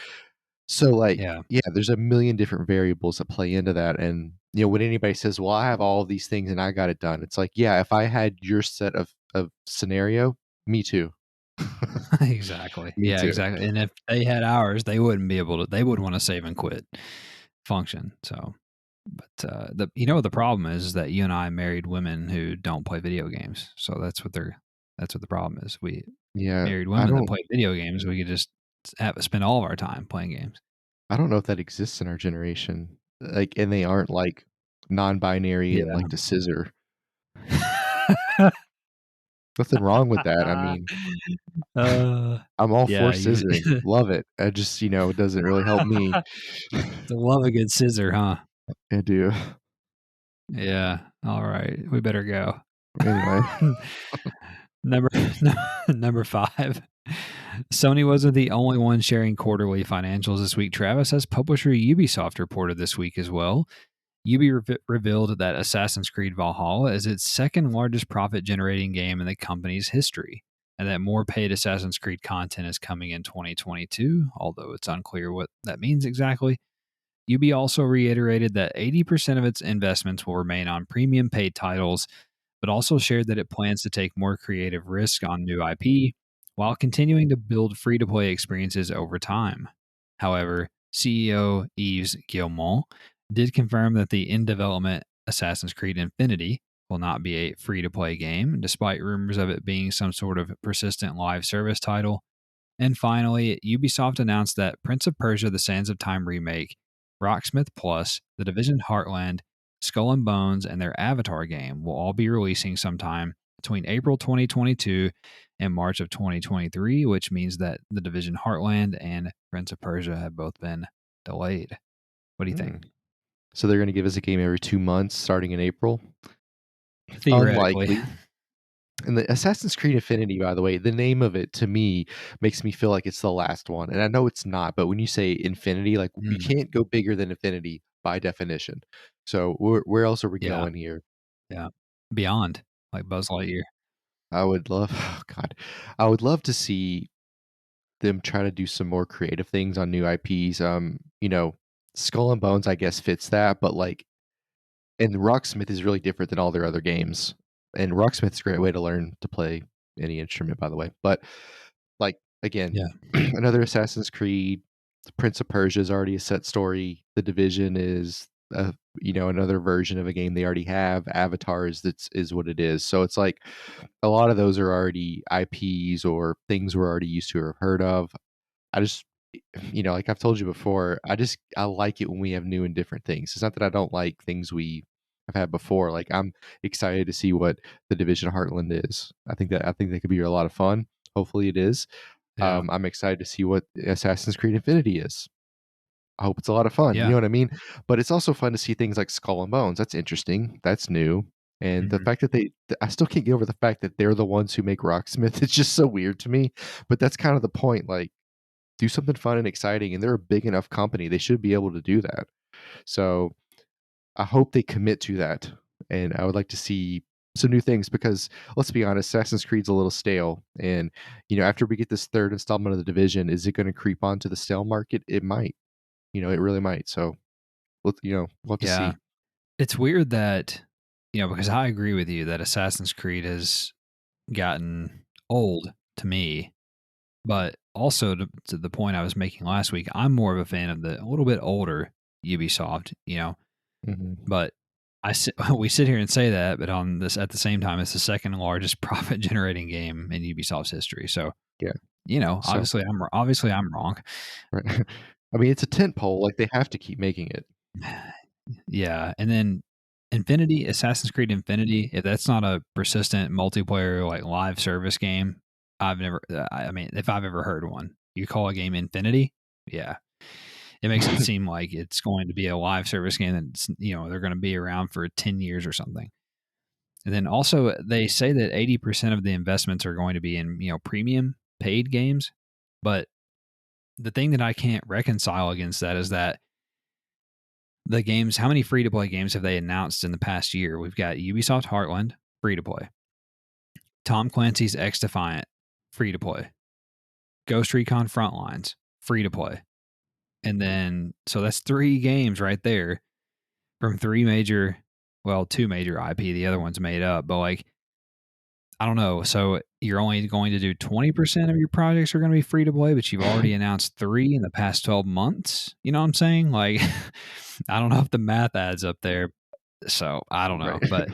So, like, Yeah. yeah, there's a million different variables that play into that, and, when anybody says, "Well, I have all of these things and I got it done," it's like, yeah, if I had your set of scenario, me too. Exactly. Me Yeah, too. exactly. And if they had ours, they wouldn't be able to. They would want to save and quit function. So, but the problem is that you and I married women who don't play video games. So that's what the problem is. We Yeah, married women that play video games. We could just spend all of our time playing games. I don't know if that exists in our generation, like, and they aren't, like, non-binary and Yeah. like to scissor. Nothing wrong with that, I mean, uh, I'm all for yeah, you scissoring, love it. I just, it doesn't really help me. to love a good scissor, huh? I do. Yeah. All right. We better go. Anyway, Number number 5. Sony wasn't the only one sharing quarterly financials this week, Travis, as publisher Ubisoft reported this week as well. revealed that Assassin's Creed Valhalla is its second largest profit generating game in the company's history, and that more paid Assassin's Creed content is coming in 2022, although it's unclear what that means exactly. Ubi also reiterated that 80% of its investments will remain on premium paid titles, but also shared that it plans to take more creative risk on new IP while continuing to build free to play experiences over time. However, CEO Yves Guillemot did confirm that the in development Assassin's Creed Infinity will not be a free to play game, despite rumors of it being some sort of persistent live service title. And finally, Ubisoft announced that Prince of Persia: The Sands of Time remake, Rocksmith Plus, The Division Heartland, Skull and Bones, and their Avatar game will all be releasing sometime between April 2022 and March of 2023, which means that The Division Heartland and Prince of Persia have both been delayed. What do you think? So they're going to give us a game every 2 months starting in April? Theoretically. Unlikely. And the Assassin's Creed Infinity, by the way, the name of it to me makes me feel like it's the last one. And I know it's not, but when you say Infinity, like you can't go bigger than Infinity by definition. So where else are we Yeah. going here? Yeah. Beyond, like Buzz Lightyear. I would love, oh God, I would love to see them try to do some more creative things on new IPs. Skull and Bones, I guess, fits that, but like, and Rocksmith is really different than all their other games. And Rocksmith's a great way to learn to play any instrument, by the way. But like again, Yeah. another Assassin's Creed, the Prince of Persia is already a set story. The Division is another version of a game they already have. Avatar is what it is. So it's like a lot of those are already IPs or things we're already used to or heard of. I just like I've told you before, I like it when we have new and different things. It's not that I don't like things we have had before. Like I'm excited to see what the Division Heartland is. I think that could be a lot of fun. Hopefully it is. Yeah. I'm excited to see what Assassin's Creed Infinity is. I hope it's a lot of fun. You Yeah. know what I mean? But it's also fun to see things like Skull and Bones. That's interesting. That's new. And the fact that I still can't get over the fact that they're the ones who make Rocksmith. It's just so weird to me. But that's kind of the point. Like, do something fun and exciting. And they're a big enough company. They should be able to do that. So I hope they commit to that. And I would like to see some new things because let's be honest, Assassin's Creed's a little stale. And, after we get this third installment of the Division, is it going to creep onto the stale market? It might. It really might. So, we'll have to Yeah. see. It's weird that, because I agree with you that Assassin's Creed has gotten old to me, but also to the point I was making last week, I'm more of a fan of a little bit older Ubisoft, Mhm. but we sit here and say that, but on this at the same time, it's the second largest profit generating game in Ubisoft's history. So, Yeah. So, obviously I'm wrong. right. I mean, it's a tent pole. Like they have to keep making it. Yeah, and then Assassin's Creed Infinity, if that's not a persistent multiplayer like live service game, I've never I mean, if I've ever heard one. You call a game Infinity? Yeah. It makes it seem like it's going to be a live service game that's, they're going to be around for 10 years or something. And then also they say that 80% of the investments are going to be in, premium paid games, but the thing that I can't reconcile against that is that the games, how many free to play games have they announced in the past year? We've got Ubisoft Heartland, free to play. Tom Clancy's X Defiant, free to play. Ghost Recon Frontlines, free to play. And then, so that's 3 games right there from 2 major IP. The other one's made up, but like, I don't know. So you're only going to do 20% of your projects are going to be free to play, but you've already announced 3 in the past 12 months. You know what I'm saying? Like, I don't know if the math adds up there. So I don't know, Right. but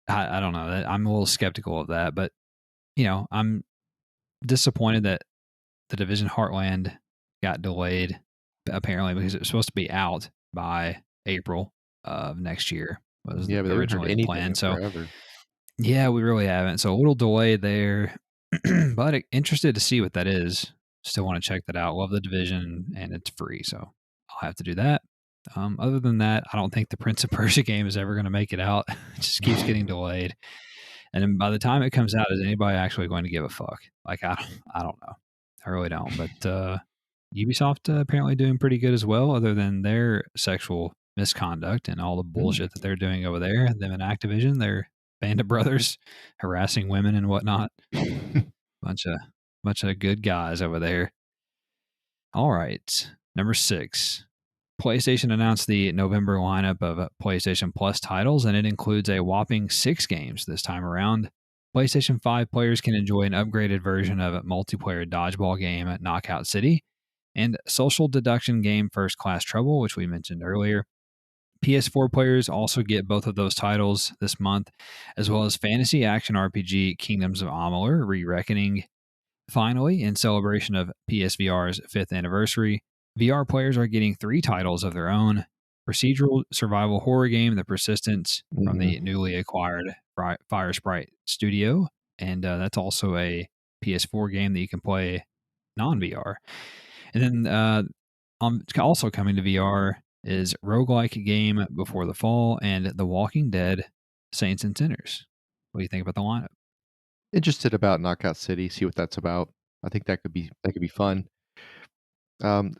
I don't know. I'm a little skeptical of that, but I'm disappointed that the Division Heartland got delayed apparently because it was supposed to be out by April of next year was Yeah, but they haven't heard originally the anything plan. in So forever. yeah, we really haven't. So a little delay there, but interested to see what that is. Still want to check that out. Love the Division and it's free, so I'll have to do that. Other than that, I don't think the Prince of Persia game is ever going to make it out. It just keeps getting delayed. And then by the time it comes out, is anybody actually going to give a fuck? Like, I don't know. I really don't. But Ubisoft apparently doing pretty good as well, other than their sexual misconduct and all the bullshit that they're doing over there. Them and Activision, they're band of brothers harassing women and whatnot. Bunch of good guys over there. All right, number 6. PlayStation announced the November lineup of PlayStation Plus titles, and it includes a whopping 6 games this time around. PlayStation 5 players can enjoy an upgraded version of a multiplayer dodgeball game at Knockout City and social deduction game First Class Trouble, which we mentioned earlier. PS4 players also get both of those titles this month, as well as fantasy action RPG Kingdoms of Amalur: Re-Reckoning. Finally, in celebration of PSVR's 5th anniversary, VR players are getting 3 titles of their own: procedural survival horror game The Persistence from the newly acquired Firesprite Studio, and that's also a PS4 game that you can play non-VR. And then also coming to VR is roguelike game Before the Fall and The Walking Dead Saints and Sinners. What do you think about the lineup? Interested about Knockout City, see what that's about. I think that could be fun.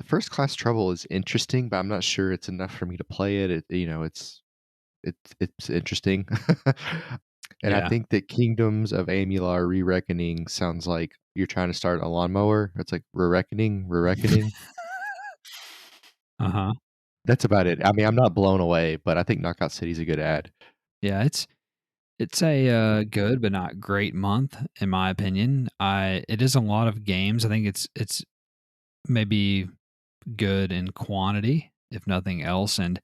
First Class Trouble is interesting, but I'm not sure it's enough for me to play it. It's interesting. And I Yeah. think that Kingdoms of Amalur: Re-Reckoning sounds like you're trying to start a lawnmower. It's like Re-Reckoning. Uh-huh. That's about it. I mean, I'm not blown away, but I think Knockout City's a good ad. Yeah, it's a good but not great month in my opinion. It is a lot of games. I think it's maybe good in quantity, if nothing else. And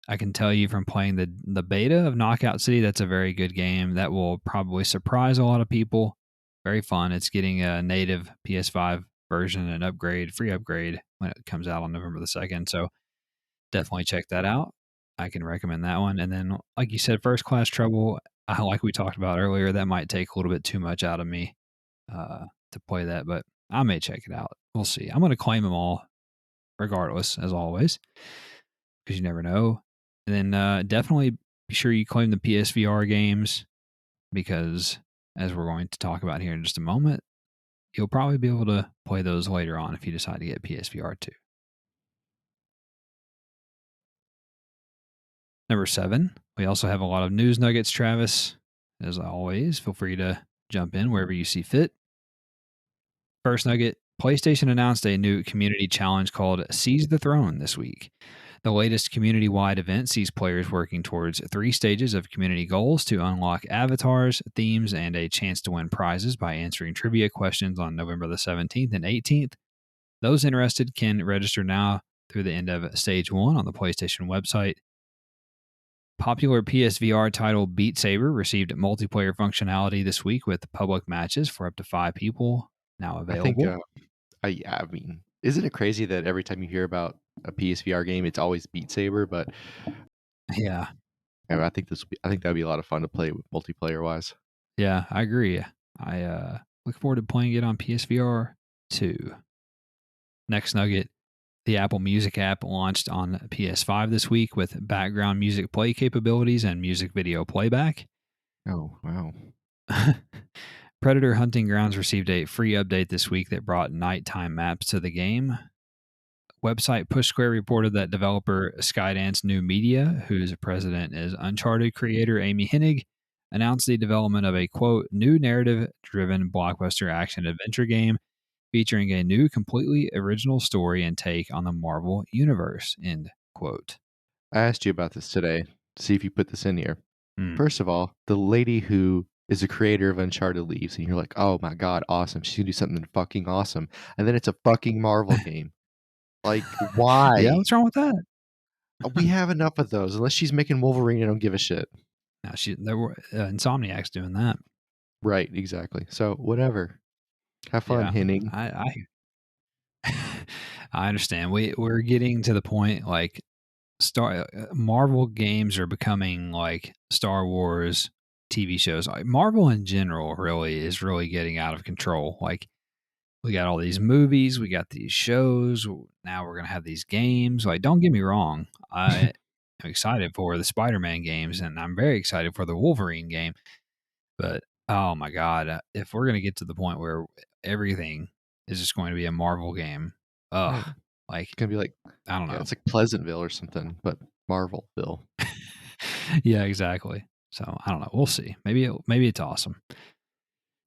I can tell you from playing the beta of Knockout City, that's a very good game. That will probably surprise a lot of people. Very fun. It's getting a native PS5 version and free upgrade when it comes out on November the 2nd. So definitely check that out. I can recommend that one. And then, like you said, First Class Trouble, like we talked about earlier, that might take a little bit too much out of me to play that, but I may check it out. We'll see. I'm going to claim them all regardless, as always, because you never know. And then definitely be sure you claim the PSVR games because, as we're going to talk about here in just a moment, you'll probably be able to play those later on if you decide to get PSVR too. Number 7, we also have a lot of news nuggets, Travis. As always, feel free to jump in wherever you see fit. First nugget, PlayStation announced a new community challenge called Seize the Throne this week. The latest community-wide event sees players working towards 3 stages of community goals to unlock avatars, themes, and a chance to win prizes by answering trivia questions on November the 17th and 18th. Those interested can register now through the end of Stage 1 on the PlayStation website. Popular PSVR title Beat Saber received multiplayer functionality this week with public matches for up to 5 people now I think, available. I mean, isn't it crazy that every time you hear about a PSVR game, it's always Beat Saber? But Yeah. I think that'd be a lot of fun to play with multiplayer wise. Yeah, I agree. I look forward to playing it on PSVR too. Next nugget, the Apple Music app launched on PS5 this week with background music play capabilities and music video playback. Oh, wow. Predator Hunting Grounds received a free update this week that brought nighttime maps to the game. Website Push Square reported that developer Skydance New Media, whose president is Uncharted creator Amy Hennig, announced the development of a, quote, new narrative-driven blockbuster action-adventure game featuring a new, completely original story and take on the Marvel Universe, end quote. I asked you about this today to see if you put this in here. Mm. First of all, the lady who is the creator of Uncharted leaves, and you're like, oh my god, awesome. She's gonna do something fucking awesome. And then it's a fucking Marvel game. Like, Yeah, why? what's wrong with that? We have enough of those. Unless she's making Wolverine, I don't give a shit. No, there were Insomniac's doing that. Right, exactly. So whatever. Have fun, Yeah, Henning. I understand. We're getting to the point like Marvel games are becoming like Star Wars TV shows. Like Marvel in general really is really getting out of control. Like we got all these movies, we got these shows. Now we're gonna have these games. Like, don't get me wrong, I am excited for the Spider-Man games, and I'm very excited for the Wolverine game. But oh my god, if we're gonna get to the point where everything is just going to be a Marvel game, ugh, Right. like It's gonna be like, I don't yeah, know. it's like Pleasantville or something. But Marvelville. Yeah, exactly. So I don't know. We'll see. Maybe it's awesome.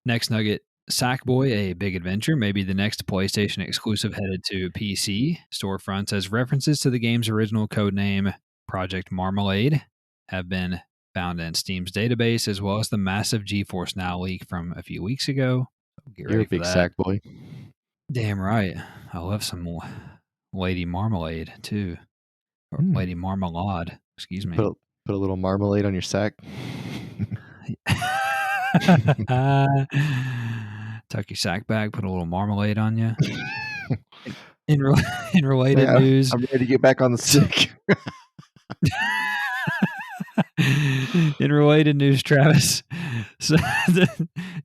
Next nugget. Sackboy: A Big Adventure, maybe the next PlayStation exclusive headed to PC. Storefront says references to the game's original codename, Project Marmalade, have been found in Steam's database, as well as the massive GeForce Now leak from a few weeks ago. So get You're ready a for big that. sack boy. Damn right. I love some Lady Marmalade, too. Or Hmm. Lady Marmalade, excuse me. Put a little marmalade on your sack. Tuck your sack bag, put a little marmalade on you. In, re- in related Yeah, news, I'm ready to get back on the stick. in related news, Travis. So,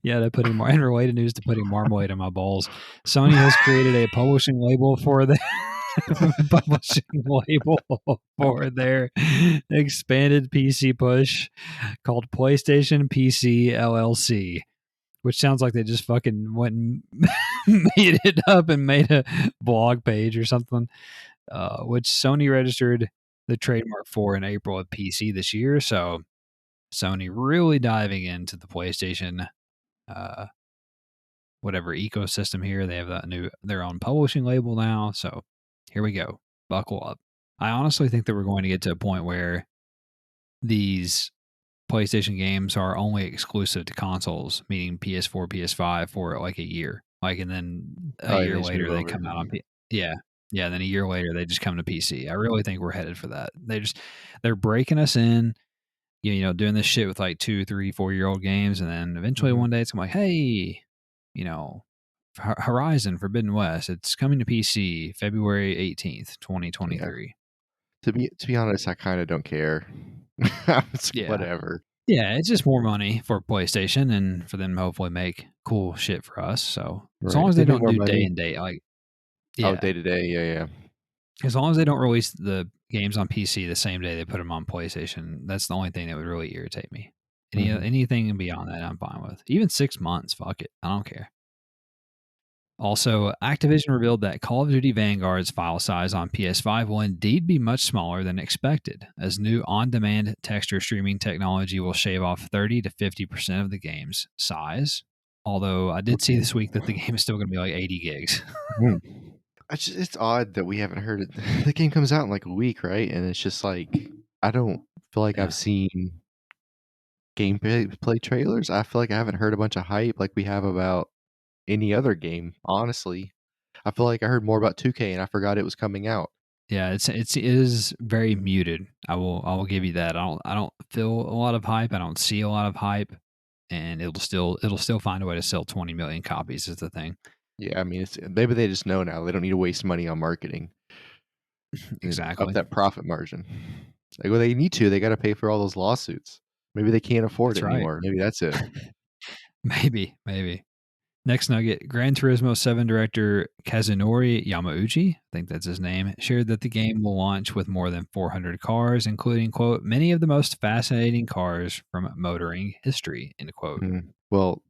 yeah, they're putting more. In related news to putting marmalade on my balls. Sony has created a publishing label for the publishing label for their expanded PC push called PlayStation PC LLC, which sounds like they just fucking went and made it up and made a blog page or something, which Sony registered the trademark for in April of PC this year. So Sony really diving into the PlayStation, uh, whatever ecosystem here. They have their own publishing label now. So here we go. Buckle up. I honestly think that we're going to get to a point where these PlayStation games are only exclusive to consoles, meaning PS4, PS5 for like a year. Like, and then a Oh, and year they just move later they over. come out on yeah. Yeah, then a year later they just come to PC. I really think we're headed for that. They're breaking us in, doing this shit with like 2, 3, 4-year-old games, and then eventually Mhm. one day it's gonna be like, hey, you know, Horizon Forbidden West, it's coming to PC February 18th, Yeah. 2023. To be honest, I kinda don't care. It's Yeah. whatever. Yeah, it's just more money for PlayStation and for them to hopefully make cool shit for us. So as Right. long If as they they make don't more do day money. and date, like Oh, yeah, day to day, yeah. as long as they don't release the games on PC the same day they put them on PlayStation, that's the only thing that would really irritate me. Mhm. Anything beyond that, I'm fine with. Even 6 months, fuck it, I don't care. Also, Activision revealed that Call of Duty Vanguard's file size on PS5 will indeed be much smaller than expected, as new on demand texture streaming technology will shave off 30 to 50% of the game's size. Although I did see this week that the game is still going to be like 80 gigs. Hmm. It's odd that we haven't heard it. The game comes out in, like, a week, right? And it's just like, I don't feel like I've Yeah. seen gameplay play trailers. I feel like I haven't heard a bunch of hype like we have about any other game, honestly. I feel like I heard more about 2K and I forgot it was coming out. Yeah, it is very muted. I will give you that. I don't feel a lot of hype. I don't see a lot of hype, and it'll still find a way to sell 20 million copies is the thing. Yeah, I mean, it's maybe they just know now they don't need to waste money on marketing and up Exactly. that profit margin. Like, well, they need to. They gotta pay for all those lawsuits. Maybe they can't afford That's it right. anymore. Maybe that's it. Maybe. Next nugget, Gran Turismo 7 director Kazunori Yamauchi, I think that's his name, shared that the game will launch with more than 400 cars, including, quote, many of the most fascinating cars from motoring history, end quote. Mhm. Well,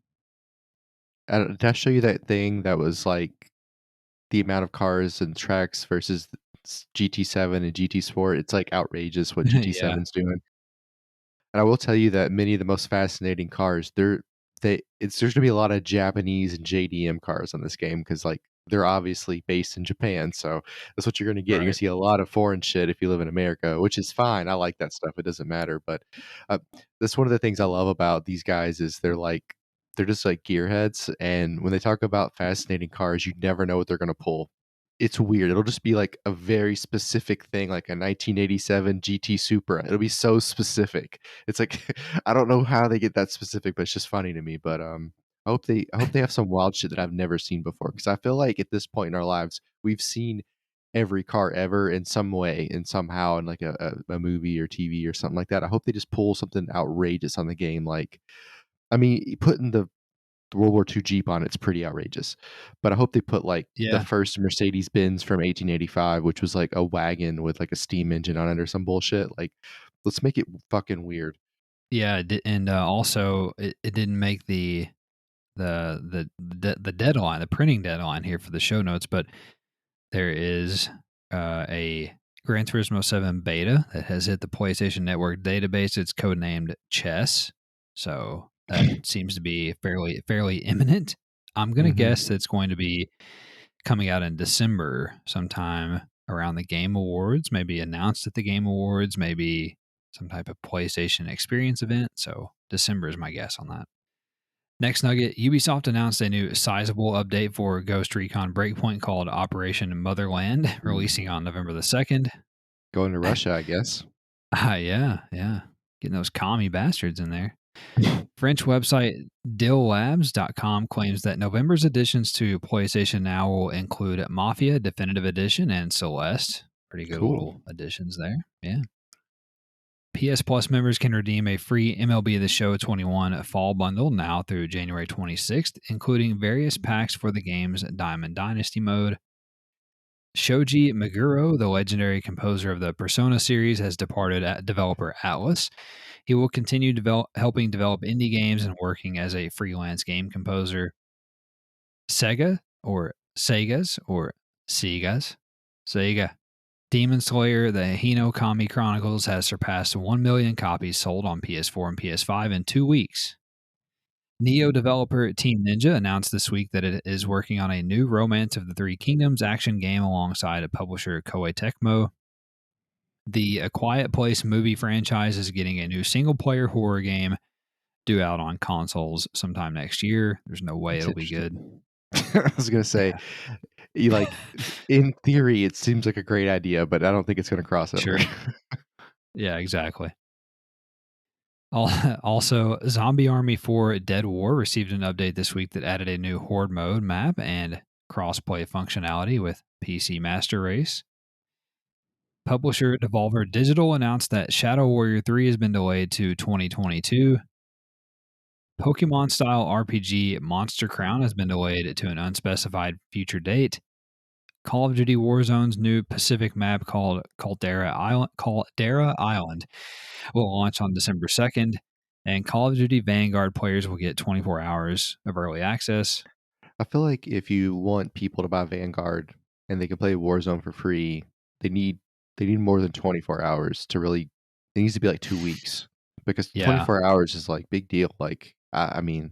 did I show you that thing that was, like, the amount of cars and tracks versus GT7 and GT Sport? It's, like, outrageous what Yeah, GT7's doing. And I will tell you that many of the most fascinating cars, there's gonna be a lot of Japanese and JDM cars on this game because like they're obviously based in Japan, so that's what you're gonna get. You're gonna right. see a lot of foreign shit if you live in America, which is fine. I like that stuff. It doesn't matter. But uh, that's one of the things I love about these guys is they're just like gearheads, and when they talk about fascinating cars, you never know what they're gonna pull. It's weird. It'll just be like a very specific thing, like a 1987 GT Supra. It'll be so specific. It's like I don't know how they get that specific, but it's just funny to me. But I hope they have some wild shit that I've never seen before because I feel like at this point in our lives we've seen every car ever in some way and somehow in like a movie or TV or something like that. I hope they just pull something outrageous on the game. Like I mean, putting the World War II Jeep on it's pretty outrageous. But I hope they put like the Yeah. first Mercedes Benz from 1885, which was like a wagon with like a steam engine on it or some bullshit. Like, let's make it fucking weird. Yeah, and also it didn't make the deadline, the printing deadline here for the show notes, but there is a Gran Turismo 7 beta that has hit the PlayStation Network database. It's codenamed Chess. So that seems to be fairly imminent. I'm going to guess it's going to be coming out in December sometime around the Game Awards, maybe announced at the Game Awards, maybe some type of PlayStation experience event. So December is my guess on that. Next nugget, Ubisoft announced a new sizable update for Ghost Recon Breakpoint called Operation Motherland, releasing on November the 2nd. Going to Russia, I guess. Yeah. Getting those commie bastards in there. French website dillabs.com claims that November's additions to PlayStation Now will include Mafia Definitive Edition and Celeste. Pretty good little additions there. Yeah. PS Plus members can redeem a free MLB The Show 21 fall bundle now through January 26th, including various packs for the game's Diamond Dynasty mode. Shoji Meguro, the legendary composer of the Persona series, has departed at developer Atlas. He will continue helping develop indie games and working as a freelance game composer. Sega Demon Slayer, the Hinokami Chronicles has surpassed 1 million copies sold on PS4 and PS5 in 2 weeks. Neo developer Team Ninja announced this week that it is working on a new Romance of the Three Kingdoms action game alongside a publisher Koei Tecmo. The A Quiet Place movie franchise is getting a new single-player horror game due out on consoles sometime next year. There's no way it'll be good. I was going to say, in theory, it seems like a great idea, but I don't think it's going to cross over. Sure. Yeah, exactly. Also, Zombie Army 4 Dead War received an update this week that added a new Horde mode map and cross-play functionality with PC Master Race. Publisher Devolver Digital announced that Shadow Warrior 3 has been delayed to 2022. Pokemon-style RPG Monster Crown has been delayed to an unspecified future date. Call of Duty Warzone's new Pacific map called Caldera Island will launch on December 2nd, and Call of Duty Vanguard players will get 24 hours of early access. I feel like if you want people to buy Vanguard and they can play Warzone for free, they need more than 24 hours to really. It needs to be like 2 weeks, because 24 hours is like big deal. Like I mean,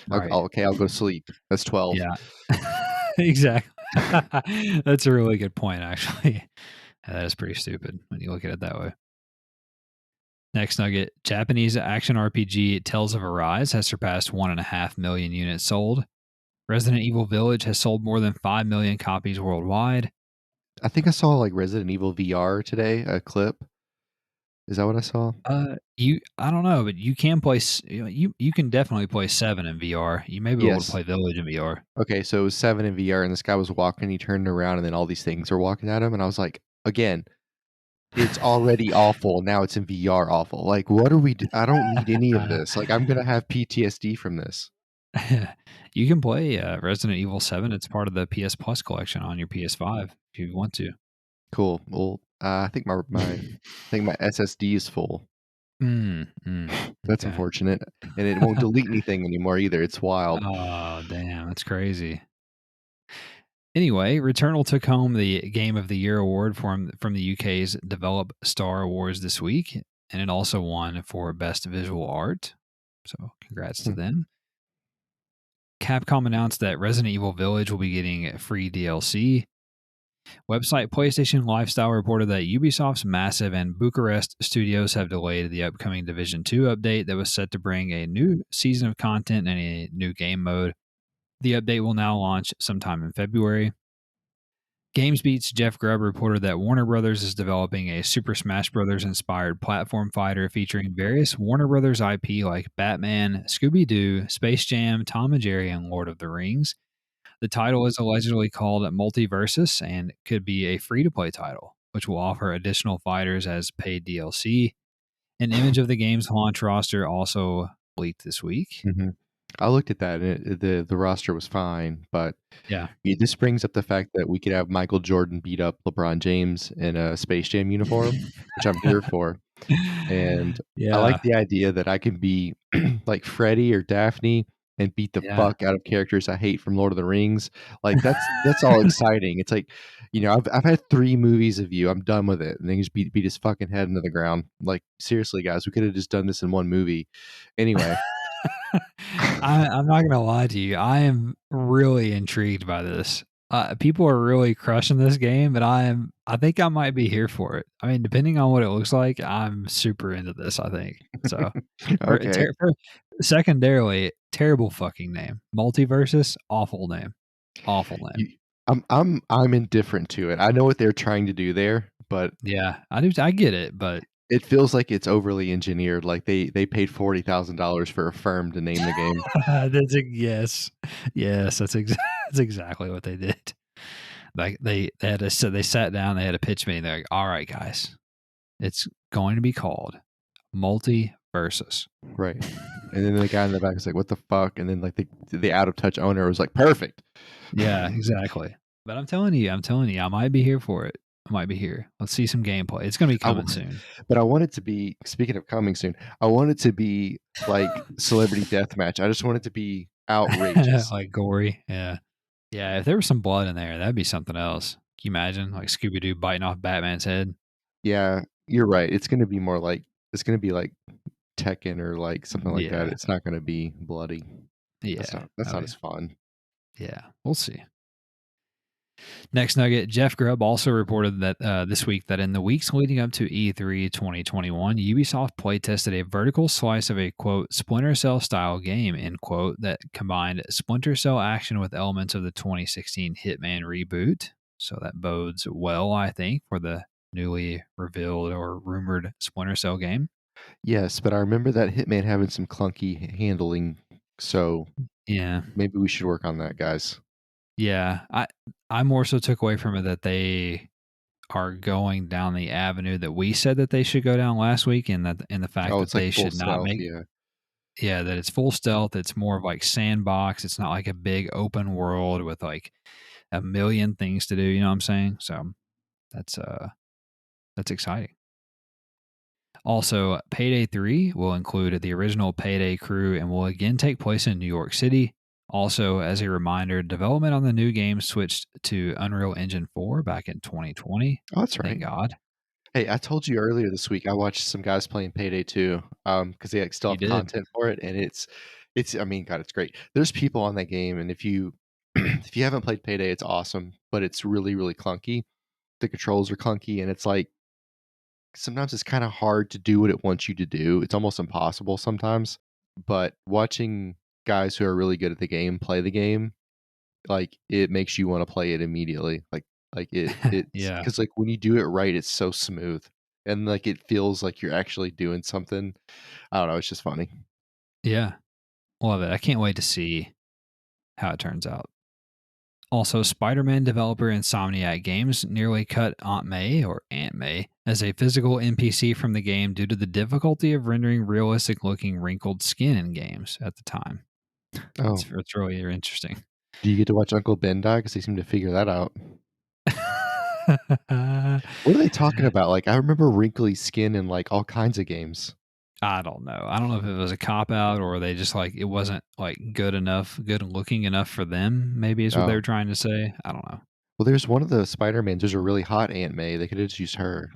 right. Okay, I'll go to sleep. That's 12. Yeah, exactly. That's a really good point, actually. That is pretty stupid when you look at it that way. Next nugget, Japanese action RPG Tales of Arise has surpassed 1.5 million units sold. Resident Evil Village has sold more than 5 million copies worldwide. I think I saw like Resident Evil VR today, a clip. Is that what I saw? I don't know, but you can play. You can definitely play 7 in VR. You may be able to play Village in VR. Okay, so it was 7 in VR, and this guy was walking. He turned around, and then all these things were walking at him, and I was like, again, it's already awful. Now it's in VR awful. Like, what are we? I don't need any of this. Like, I'm gonna have PTSD from this. You can play Resident Evil 7. It's part of the PS Plus collection on your PS5 if you want to. Cool. Well, I think my SSD is full. That's unfortunate, and it won't delete anything anymore either. It's wild. Oh, damn, that's crazy. Anyway, Returnal took home the Game of the Year award from the UK's Develop Star Awards this week, and it also won for Best Visual Art. So, congrats to them. Capcom announced that Resident Evil Village will be getting free DLC. Website PlayStation Lifestyle reported that Ubisoft's Massive and Bucharest studios have delayed the upcoming Division 2 update that was set to bring a new season of content and a new game mode. The update will now launch sometime in February. GamesBeat's Jeff Grubb reported that Warner Bros. Is developing a Super Smash Bros. Inspired platform fighter featuring various Warner Bros. IP like Batman, Scooby-Doo, Space Jam, Tom and Jerry, and Lord of the Rings. The title is allegedly called Multiversus and could be a free-to-play title, which will offer additional fighters as paid DLC. An image of the game's launch roster also leaked this week. I looked at that, and the roster was fine, but this brings up the fact that we could have Michael Jordan beat up LeBron James in a Space Jam uniform, which I'm here for. And I like the idea that I can be like Freddy or Daphne, and beat the Yeah. fuck out of characters I hate from Lord of the Rings. Like that's all exciting. It's like, I've had 3 movies of you. I'm done with it. And then you just beat his fucking head into the ground. Like, seriously, guys, we could have just done this in one movie. Anyway. I'm not gonna lie to you. I am really intrigued by this. People are really crushing this game, and I think I might be here for it. I mean, depending on what it looks like, I'm super into this, I think. So, Okay. secondarily, terrible fucking name. Multiversus, awful name. Awful name. You I'm indifferent to it. I know what they're trying to do there, but Yeah, I do. I get it, but it feels like it's overly engineered. Like they paid $40,000 for a firm to name the game. yes, yes, that's exactly what they did. Like they had to so they sat down, they had a pitch meeting. They're like, "All right, guys, it's going to be called Multiversus." Right. And then the guy in the back is like, "What the fuck?" And then like the out of touch owner was like, "Perfect." Yeah, exactly. But I'm telling you, I might be here for it. I might be here. Let's see some gameplay. It's going to be I w- coming soon. but I want it to be, speaking of coming soon, I want it to be like celebrity deathmatch. I just want it to be outrageous. Like gory. Yeah. Yeah, if there was some blood in there, that'd be something else. Can you imagine like Scooby Doo biting off Batman's head? Yeah, you're right. It's gonna be more like Tekken or like something like that. Yeah. It's not gonna be bloody. Yeah. That's Oh not yeah. as fun. Yeah. We'll see. Next nugget, Jeff Grubb also reported that this week that in the weeks leading up to E3 2021, Ubisoft playtested a vertical slice of a quote Splinter Cell style game end quote that combined Splinter Cell action with elements of the 2016 Hitman reboot. So that bodes well, I think, for the newly revealed or rumored Splinter Cell game. Yes, but I remember that Hitman having some clunky handling, so Yeah, maybe we should work on that, guys. yeah. I more so took away from it that they are going down the avenue that we said that they should go down last week, and the fact Oh, that it's like they full should not stealth, make yeah. that it's full stealth. It's more of like sandbox. It's not like a big open world with like a million things to do. You know what I'm saying? So that's that's exciting. Also, Payday 3 will include the original Payday crew and will again take place in New York City. Also, as a reminder, development on the new game switched to Unreal Engine 4 back in 2020. Oh, that's Thank right. God. Hey, I told you earlier this week I watched some guys playing Payday 2, because they, like, still You have did. content for it, and it's I mean, God, it's great. There's people on that game, and if you if you haven't played Payday, it's awesome, but it's really, really clunky. The controls are clunky, and it's like sometimes it's kinda hard to do what it wants you to do. It's almost impossible sometimes, but watching guys who are really good at the game play the game, like, it makes you wanna play it immediately. It's Yeah. because like, when you do it right, it's so smooth, and, like, it feels like you're actually doing something. I don't know, it's just funny. Yeah. Love it. I can't wait to see how it turns out. Also, Spider Man developer Insomniac Games nearly cut Aunt May, or Aunt May, as a physical NPC from the game due to the difficulty of rendering realistic looking wrinkled skin in games at the time. Oh, It's really interesting. do you get to watch Uncle Ben die? Because they seem to figure that out. What are they talking about? Like, I remember wrinkly skin in, like, all kinds of games. I don't know. I don't know if it was a cop out or they just like it wasn't like good enough, good looking enough for them, maybe is what they Oh. were trying to say. I don't know. Well, there's one of the Spider-Mans, there's a really hot Aunt May, they could've just used her.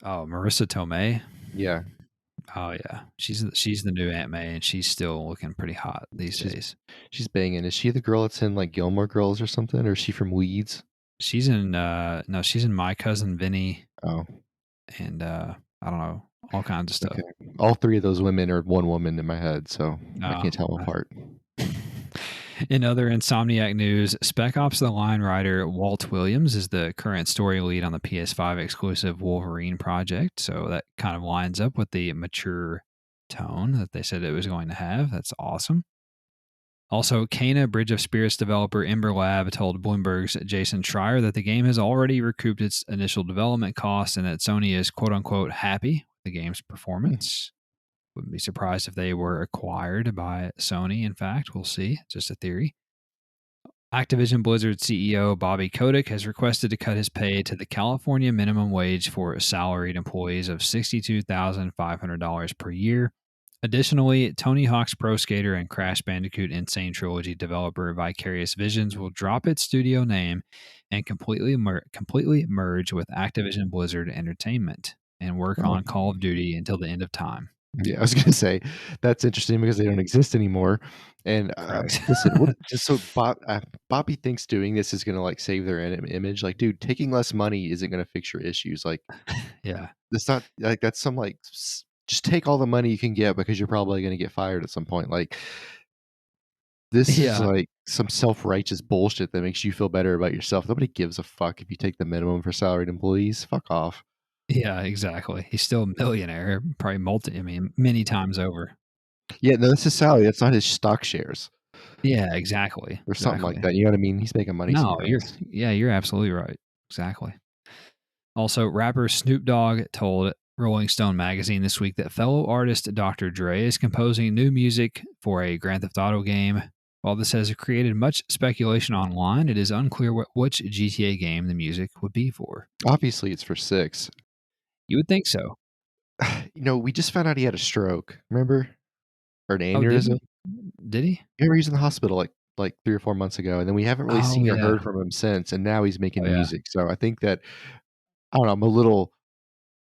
Oh, Marissa Tomei. Yeah, Oh yeah, she's the new Aunt May, and she's still looking pretty hot these she's days. she's banging. Is she the girl that's in, like, Gilmore Girls or something, or is she from Weeds? She's in no, she's in My Cousin Vinny, Oh, and I don't know, all kinds of stuff. okay. All 3 of those women are one woman in my head, so I No. can't tell them apart. In other Insomniac news, Spec Ops: The Line writer Walt Williams is the current story lead on the PS5 exclusive Wolverine project, so that kind of lines up with the mature tone that they said it was going to have. That's awesome. Also, Kana Bridge of Spirits developer Ember Lab told Bloomberg's Jason Schreier that the game has already recouped its initial development costs and that Sony is quote unquote happy with the game's Hmm. performance. Wouldn't be surprised if they were acquired by Sony. In fact, we'll see. Just a theory. Activision Blizzard CEO Bobby Kotick has requested to cut his pay to the California minimum wage for salaried employees of $62,500 per year. Additionally, Tony Hawk's Pro Skater and Crash Bandicoot Insane Trilogy developer Vicarious Visions will drop its studio name and completely merge with Activision Blizzard Entertainment and work Oh, on Call of Duty until the end of time. yeah, I was gonna say that's interesting because they don't exist anymore. And Correct. listen, what just so Bobby thinks doing this is gonna like save their image. Like, dude, taking less money isn't gonna fix your issues. Like, Yeah. it's not like that's some like just take all the money you can get because you're probably gonna get fired at some point. Like, this is Yeah. like some self-righteous bullshit that makes you feel better about yourself. Nobody gives a fuck if you take the minimum for salaried employees. Fuck off. Yeah, exactly. He's still a millionaire, probably many times over. Yeah, no, that's his salary. That's not his stock shares Yeah, exactly. or something like Exactly. that. You know what I mean? He's making money No, somewhere you're else. you're absolutely right. Exactly. Also, rapper Snoop Dogg told Rolling Stone magazine this week that fellow artist Dr. Dre is composing new music for a Grand Theft Auto game. While this has created much speculation online, it is unclear which GTA game the music would be for. Obviously, it's for 6. You would think so. You know, we just found out he had a stroke. Remember? Or an Oh, did aneurysm. he? Did he? Remember he was in the hospital like 3 or 4 months ago, and then we haven't really Oh, seen or yeah. heard from him since, and now he's Oh, making yeah. music. So I think that I don't know, I'm a little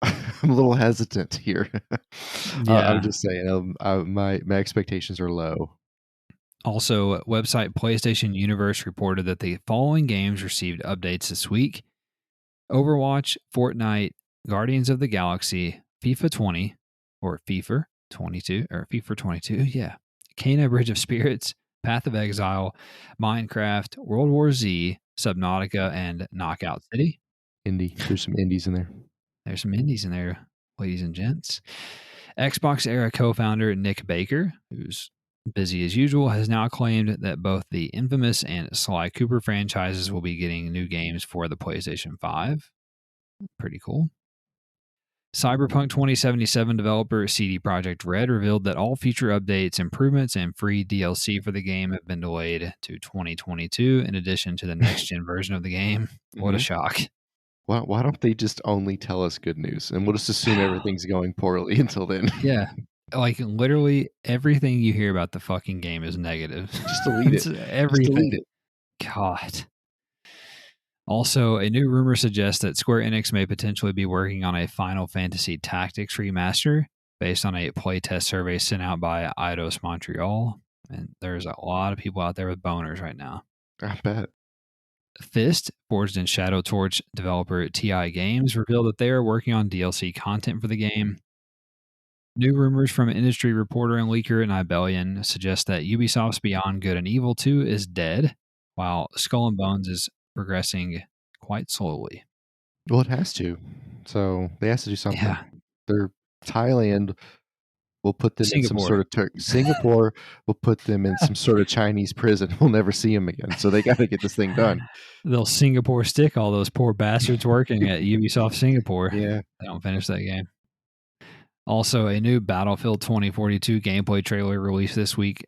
I'm a little hesitant here. I'm Yeah. just saying, my expectations are low. Also, website PlayStation Universe reported that the following games received updates this week: Overwatch, Fortnite, Guardians of the Galaxy, FIFA 20, or FIFA 22, or FIFA 22, yeah. Kena Bridge of Spirits, Path of Exile, Minecraft, World War Z, Subnautica, and Knockout City. Indie. There's some indies in there. There's some indies in there, ladies and gents. Xbox era co founder Nick Baker, who's busy as usual, has now claimed that both the infamous and Sly Cooper franchises will be getting new games for the PlayStation 5. Pretty cool. Cyberpunk 2077 developer CD Projekt Red revealed that all future updates, improvements, and free DLC for the game have been delayed to 2022 in addition to the next gen version of the game. What a Mhm. shock. Why don't they just only tell us good news, and we'll just assume everything's going poorly until then? Yeah. Like literally everything you hear about the fucking game is negative. Just delete It's it. Just delete everything. it. God. Also, a new rumor suggests that Square Enix may potentially be working on a Final Fantasy Tactics remaster based on a playtest survey sent out by Eidos Montreal. And there's a lot of people out there with boners right now. I bet. Fist, forged in Shadow Torch developer TI Games, revealed that they are working on DLC content for the game. New rumors from industry reporter and leaker Nibelian suggest that Ubisoft's Beyond Good and Evil 2 is dead, while Skull and Bones is progressing quite slowly. Well, it has to. So they has to do something. Yeah. They're Thailand will put them in some Singapore. sort of Singapore will put them in some sort of Chinese prison. We'll never see them again. So they got to get this thing done. They'll Singapore stick all those poor bastards working at Ubisoft Singapore. Yeah. They don't finish that game. Also, a new Battlefield 2042 gameplay trailer released this week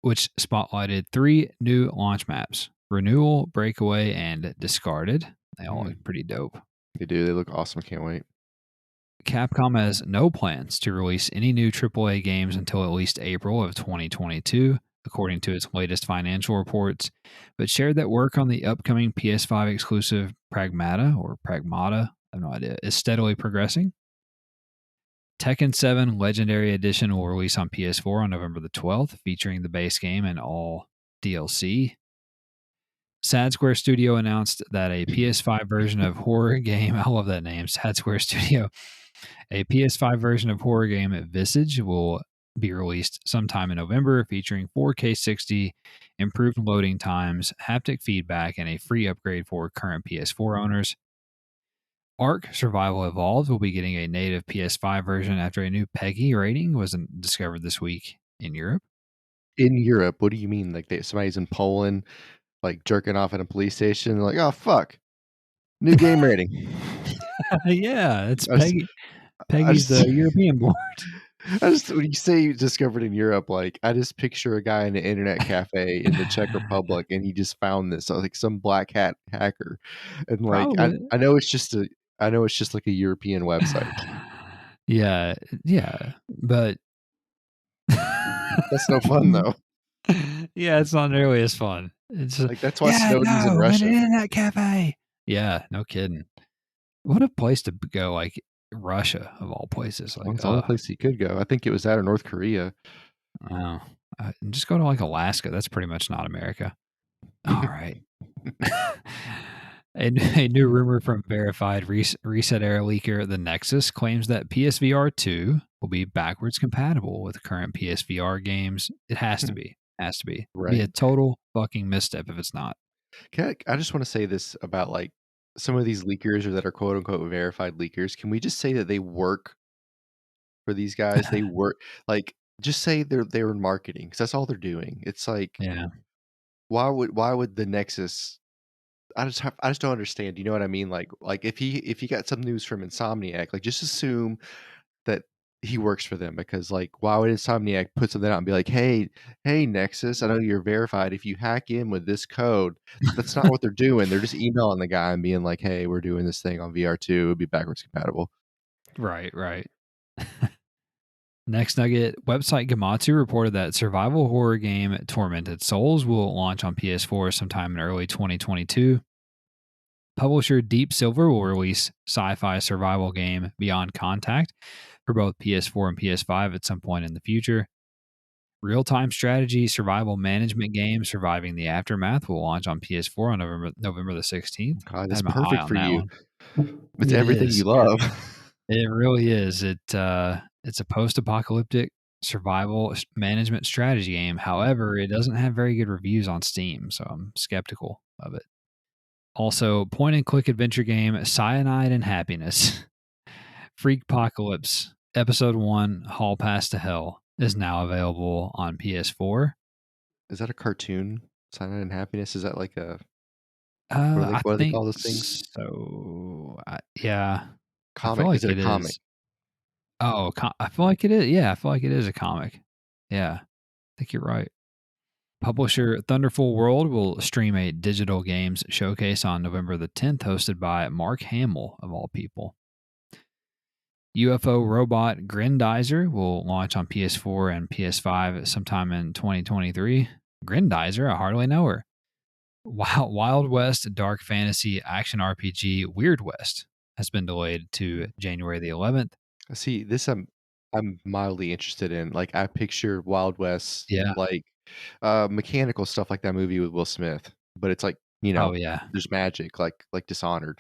which spotlighted 3 new launch maps: Renewal, Breakaway, and Discarded. They all look pretty dope. They do. They look awesome. Can't wait. Capcom has no plans to release any new AAA games until at least April of 2022, according to its latest financial reports, but shared that work on the upcoming PS5 exclusive Pragmata, I have no idea, is steadily progressing. Tekken 7 Legendary Edition will release on PS4 on November the 12th, featuring the base game and all DLC. Sad Square Studio announced that a PS5 version of horror game, I love that name, Sad Square Studio, a PS5 version of horror game Visage will be released sometime in November, featuring 4K 60, improved loading times, haptic feedback, and a free upgrade for current PS4 owners. Ark Survival Evolved will be getting a native PS5 version after a new PEGI rating was discovered this week in Europe. In Europe, what do you mean? Like somebody's in Poland, like jerking off at a police station, like, oh fuck, new game rating. Yeah, it's I just, PEGI. I PEGI's just, the European board. when you say you discovered in Europe, like I just picture a guy in an internet cafe in the Czech Republic, and he just found this, like some black hat hacker, and like Probably. I know it's just like a European website. Yeah, yeah, but That's no fun though. Yeah, it's not nearly as fun. It's Like that's why yeah, Snowden's in no, I'm in an Russia. internet cafe. Yeah, no kidding. What a place to go, like Russia of all places. Well, Like, it's the only place he could go. I think it was that or North Korea. oh, just go to like Alaska. That's pretty much not America. All right. A new rumor from verified Reset Era leaker The Nexus claims that PSVR 2 will be backwards compatible with current PSVR games. It has to be. Has to be. It'd be a Right. total fucking misstep if it's not. I just want to say this about like some of these leakers or that are quote unquote verified leakers. Can we just say that they work for these guys? They work like just say they're in marketing because that's all they're doing. It's like Yeah. why would the Nexus I just don't understand. You know what I mean? Like if he got some news from Insomniac, like just assume that he works for them because like why would Insomniac put something out and be like, hey Nexus, I know you're verified. If you hack in with this code, that's not what they're doing. They're just emailing the guy and being like, hey, we're doing this thing on VR2. It'll be backwards compatible. Right, right. Next nugget, website Gamatsu reported that survival horror game Tormented Souls will launch on PS4 sometime in early 2022. Publisher Deep Silver will release sci-fi survival game Beyond Contact for both PS4 and PS5 at some point in the future. Real-time strategy survival management game Surviving the Aftermath will launch on PS4 on November the 16th. God, I that's had my eye perfect on for that you. one. It's It everything you is. love. It really is. It's a post-apocalyptic survival management strategy game. However, it doesn't have very good reviews on Steam, so I'm skeptical of it. Also, point and click adventure game Cyanide and Happiness. Freakpocalypse Episode 1 Hall Pass to Hell is now available on PS4. Is that a cartoon? Silent and Happiness? Is that like a I what do they think call those things? so. Yeah, I feel Comic. Is like it a it comic? is. Oh, I feel like it is. Yeah, I feel like it is a comic. Yeah, I think you're right. Publisher Thunderful World will stream a digital games showcase on November the 10th, hosted by Mark Hamill, of all people. UFO robot Grendizer will launch on PS4 and PS5 sometime in 2023. Grendizer, I hardly know her. Wild West dark fantasy action RPG Weird West has been delayed to January the 11th. See, this I'm mildly interested in. Like I picture Wild West, Yeah. like mechanical stuff like that movie with Will Smith, but it's like, Oh, yeah. there's magic, like Dishonored.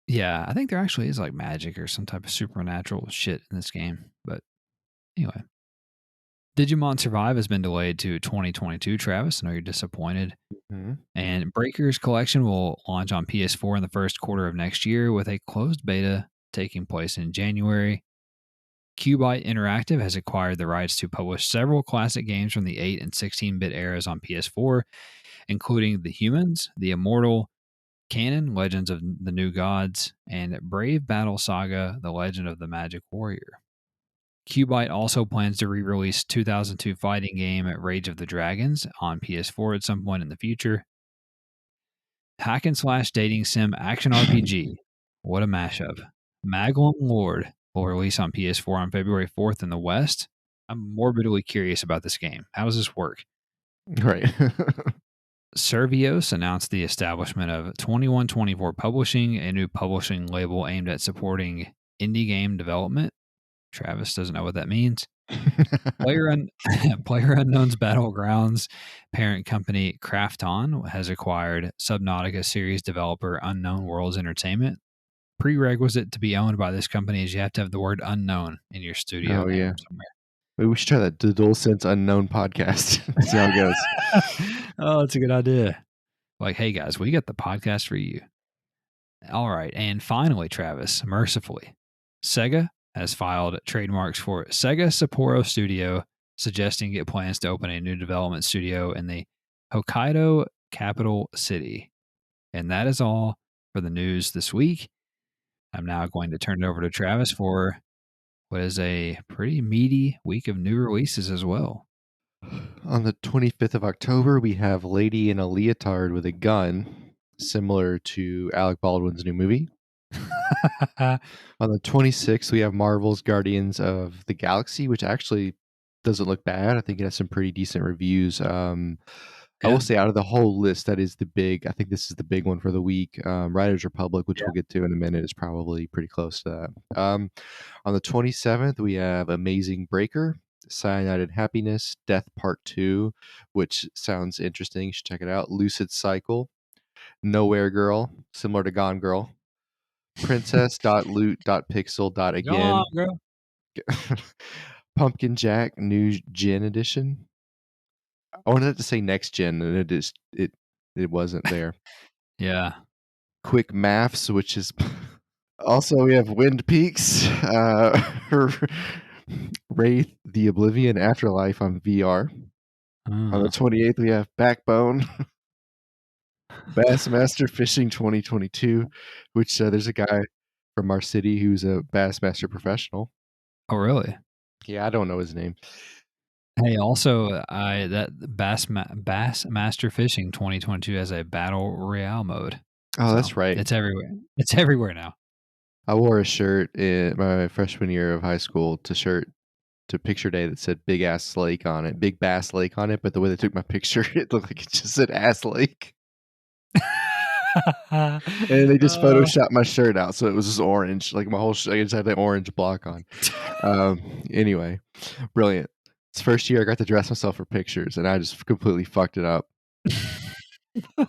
Yeah. I think there actually is like magic or some type of supernatural shit in this game. But anyway, Digimon Survive has been delayed to 2022, Travis. I know you're disappointed. Mhm. And Breakers Collection will launch on PS4 in the first quarter of next year with a closed beta taking place in January. Cubite Interactive has acquired the rights to publish several classic games from the 8 and 16-bit eras on PS4, including The Humans, The Immortal, Canon, Legends of the New Gods, and Brave Battle Saga, The Legend of the Magic Warrior. Cubite also plans to re-release 2002 fighting game Rage of the Dragons on PS4 at some point in the future. Hack and slash dating sim action RPG. What a mashup. Maglum Lord will release on PS4 on February 4th in the West. I'm morbidly curious about this game. How does this work? Right. Servios announced the establishment of 2124 Publishing, a new publishing label aimed at supporting indie game development. Travis doesn't know what that means. Player Unknown's Battlegrounds parent company Krafton has acquired Subnautica series developer Unknown Worlds Entertainment. Prerequisite to be owned by this company is you have to have the word unknown in your studio Oh name yeah. somewhere. Maybe we should try that the Dual Sense Unknown podcast. See how it goes. Oh, that's a good idea. Like, hey guys, we got the podcast for you. All right. And finally, Travis, mercifully, Sega has filed trademarks for Sega Sapporo Studio, suggesting it plans to open a new development studio in the Hokkaido capital city. And that is all for the news this week. I'm now going to turn it over to Travis for what is a pretty meaty week of new releases as well. On the 25th of October, we have Lady in a Leotard with a gun, similar to Alec Baldwin's new movie. On the 26th, we have Marvel's Guardians of the Galaxy, which actually doesn't look bad. I think it has some pretty decent reviews. I will Yeah. say out of the whole list, that is the big. I think this is the big one for the week. Riders Republic, which Yeah. we'll get to in a minute, is probably pretty close to that. On the 27th, we have Amazing Breaker, Cyanide and Happiness, Death Part 2, which sounds interesting. You should check it out. Lucid Cycle, Nowhere Girl, similar to Gone Girl, Princess.loot.pixel. Go on, Again, girl. Pumpkin Jack, New Gen Edition. I wanted to say next gen, and it wasn't there. Yeah. Quick Maths, which is also we have Wind Peaks, Wraith, The Oblivion Afterlife on VR. On the 28th, we have Backbone, Bassmaster Fishing 2022, which there's a guy from our city who's a Bassmaster professional. Oh, really? Yeah, I don't know his name. Hey, also, that Bass Master Fishing 2022 has a battle royale mode. Oh, So that's right. it's everywhere. It's everywhere now. I wore a shirt in my freshman year of high school to picture day that said Big Ass Lake on it, Big Bass Lake on it, but the way they took my picture, it looked like it just said Ass Lake. And they just photoshopped my shirt out, so it was just orange, like my whole I just had that orange block on. Anyway, brilliant. It's first year I got to dress myself for pictures, and I just completely fucked it up.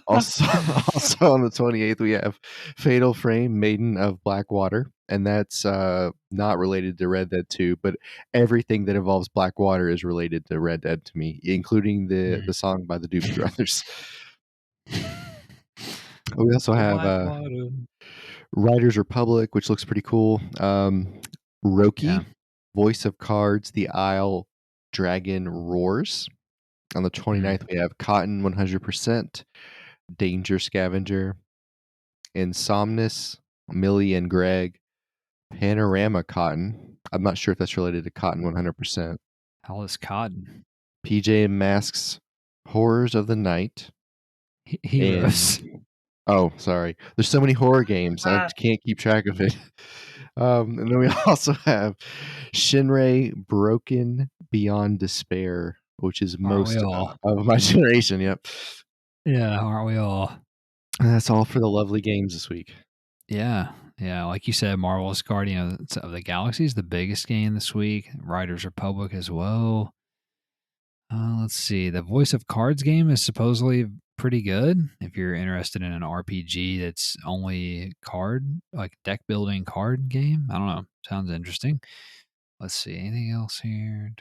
Also on the 28th, we have Fatal Frame, Maiden of Blackwater, and that's not related to Red Dead 2, but everything that involves Blackwater is related to Red Dead to me, including the song by the Doobie Brothers. We also have Riders Republic, which looks pretty cool. Roki, Yeah. Voice of Cards, The Isle, Dragon Roars. On the 29th, we have Cotton 100%, Danger Scavenger, Insomnus, Millie and Greg, Panorama Cotton. I'm not sure if that's related to Cotton 100%. How is Cotton? PJ Masks, Horrors of the Night. Heroes. And, oh, sorry. There's so many horror games. I can't keep track of it. And then we also have Shinrei Broken Beyond Despair, which is most of my generation. Yep. Yeah, aren't we all? And that's all for the lovely games this week. Yeah. Yeah. Like you said, Marvel's Guardian of the Galaxy is the biggest game this week. Riders Republic as well. Let's see. The Voice of Cards game is supposedly pretty good if you're interested in an RPG that's only like deck building card game. I don't know. Sounds interesting. Let's see. Anything else here?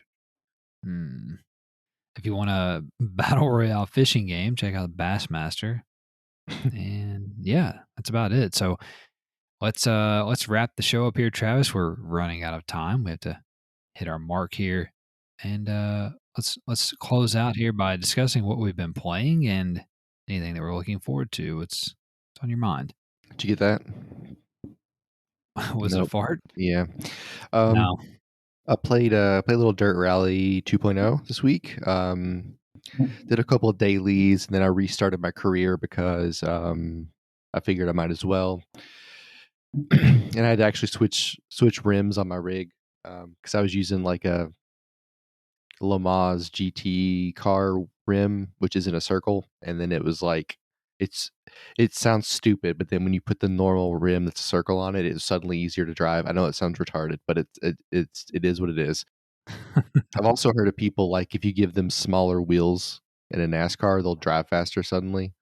If you want a battle royale fishing game, check out Bassmaster. And yeah, that's about it. So let's wrap the show up here, Travis. We're running out of time. We have to hit our mark here. And let's close out here by discussing what we've been playing and anything that we're looking forward to. What's on your mind? Did you get that? Was it a fart? Yeah. No. I played a little Dirt Rally 2.0 this week. Did a couple of dailies, and then I restarted my career because I figured I might as well. And I had to actually switch rims on my rig because I was using like a Lamaze GT car rim, which is in a circle, and then it was like it sounds stupid, but then when you put the normal rim that's a circle on it, it's suddenly easier to drive. I know it sounds retarded, but it is what it is. I've also heard of people like if you give them smaller wheels in a NASCAR, they'll drive faster suddenly.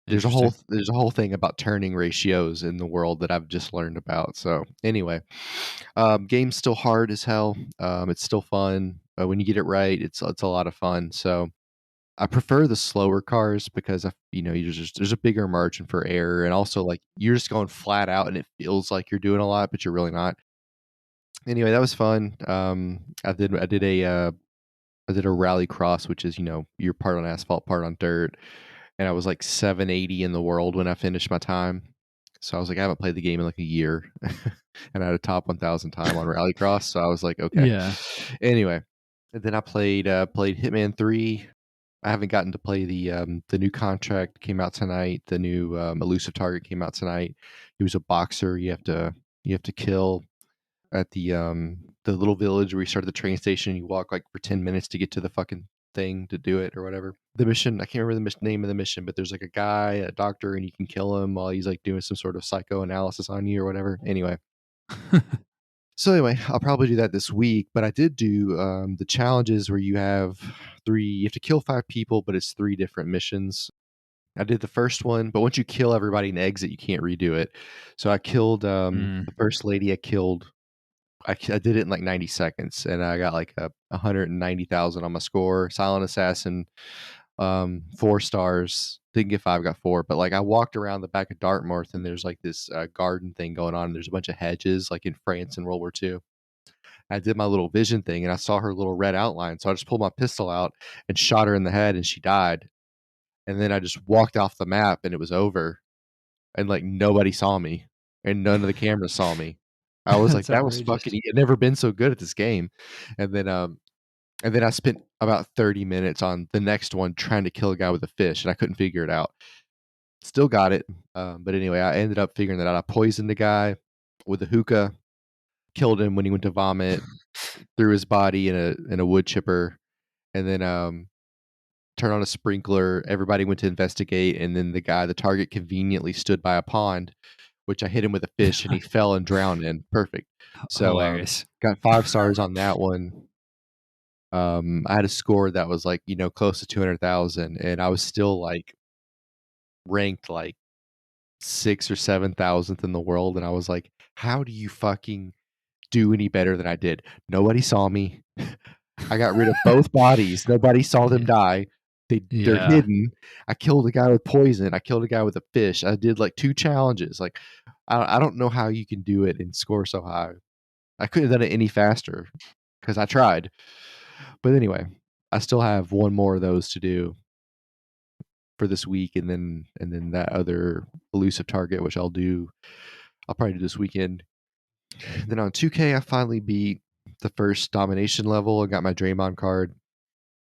There's a whole thing about turning ratios in the world that I've just learned about. So anyway, game's still hard as hell. It's still fun. When you get it right, it's a lot of fun. So I prefer the slower cars because there's a bigger margin for error, and also like you're just going flat out, and it feels like you're doing a lot, but you're really not. Anyway, that was fun. I did a rally cross, which is you're part on asphalt, part on dirt, and I was like 780 in the world when I finished my time. So I was like, I haven't played the game in like a year, and I had a top 1,000 time on Rallycross. So I was like, okay. Yeah. Anyway, and then I played Hitman 3. I haven't gotten to play the new contract came out tonight. The new elusive target came out tonight. He was a boxer. You have to kill at the little village where you start at the train station. You walk like for 10 minutes to get to the fucking thing to do it or whatever. The mission, I can't remember the name of the mission, but there's like a guy, a doctor, and you can kill him while he's like doing some sort of psychoanalysis on you or whatever. Anyway. So anyway, I'll probably do that this week, but I did do the challenges where you have you have to kill 5 people, but it's 3 different missions. I did the first one, but once you kill everybody and exit, you can't redo it. So I killed the first lady. I did it in like 90 seconds, and I got like 190,000 on my score. Silent Assassin, 4 stars. Didn't get 5, got 4. But like I walked around the back of Dartmouth, and there's like this garden thing going on. And there's a bunch of hedges, like in France in World War II. I did my little vision thing, and I saw her little red outline. So I just pulled my pistol out and shot her in the head, and she died. And then I just walked off the map, and it was over. And like nobody saw me, and none of the cameras saw me. I was like, That's that was outrageous. fucking. I'd never been so good at this game. And then I spent about 30 minutes on the next one trying to kill a guy with a fish, and I couldn't figure it out. Still got it, but anyway, I ended up figuring that out. I poisoned a guy with a hookah, killed him when he went to vomit, threw his body in a wood chipper, and then turned on a sprinkler. Everybody went to investigate, and then the target conveniently stood by a pond, which I hit him with a fish, and he fell and drowned in. Perfect. So Hilarious. got 5 stars on that one. I had a score that was like, close to 200,000, and I was still like ranked like 6 or 7,000th in the world. And I was like, how do you fucking do any better than I did? Nobody saw me. I got rid of both bodies. Nobody saw them die. They're Yeah. hidden. I killed a guy with poison. I killed a guy with a fish. I did like 2 challenges. Like, I don't know how you can do it and score so high. I couldn't have done it any faster because I tried. But anyway, I still have one more of those to do for this week, and then that other elusive target, which I'll probably do this weekend. And then on 2K, I finally beat the first domination level. I got my Draymond card.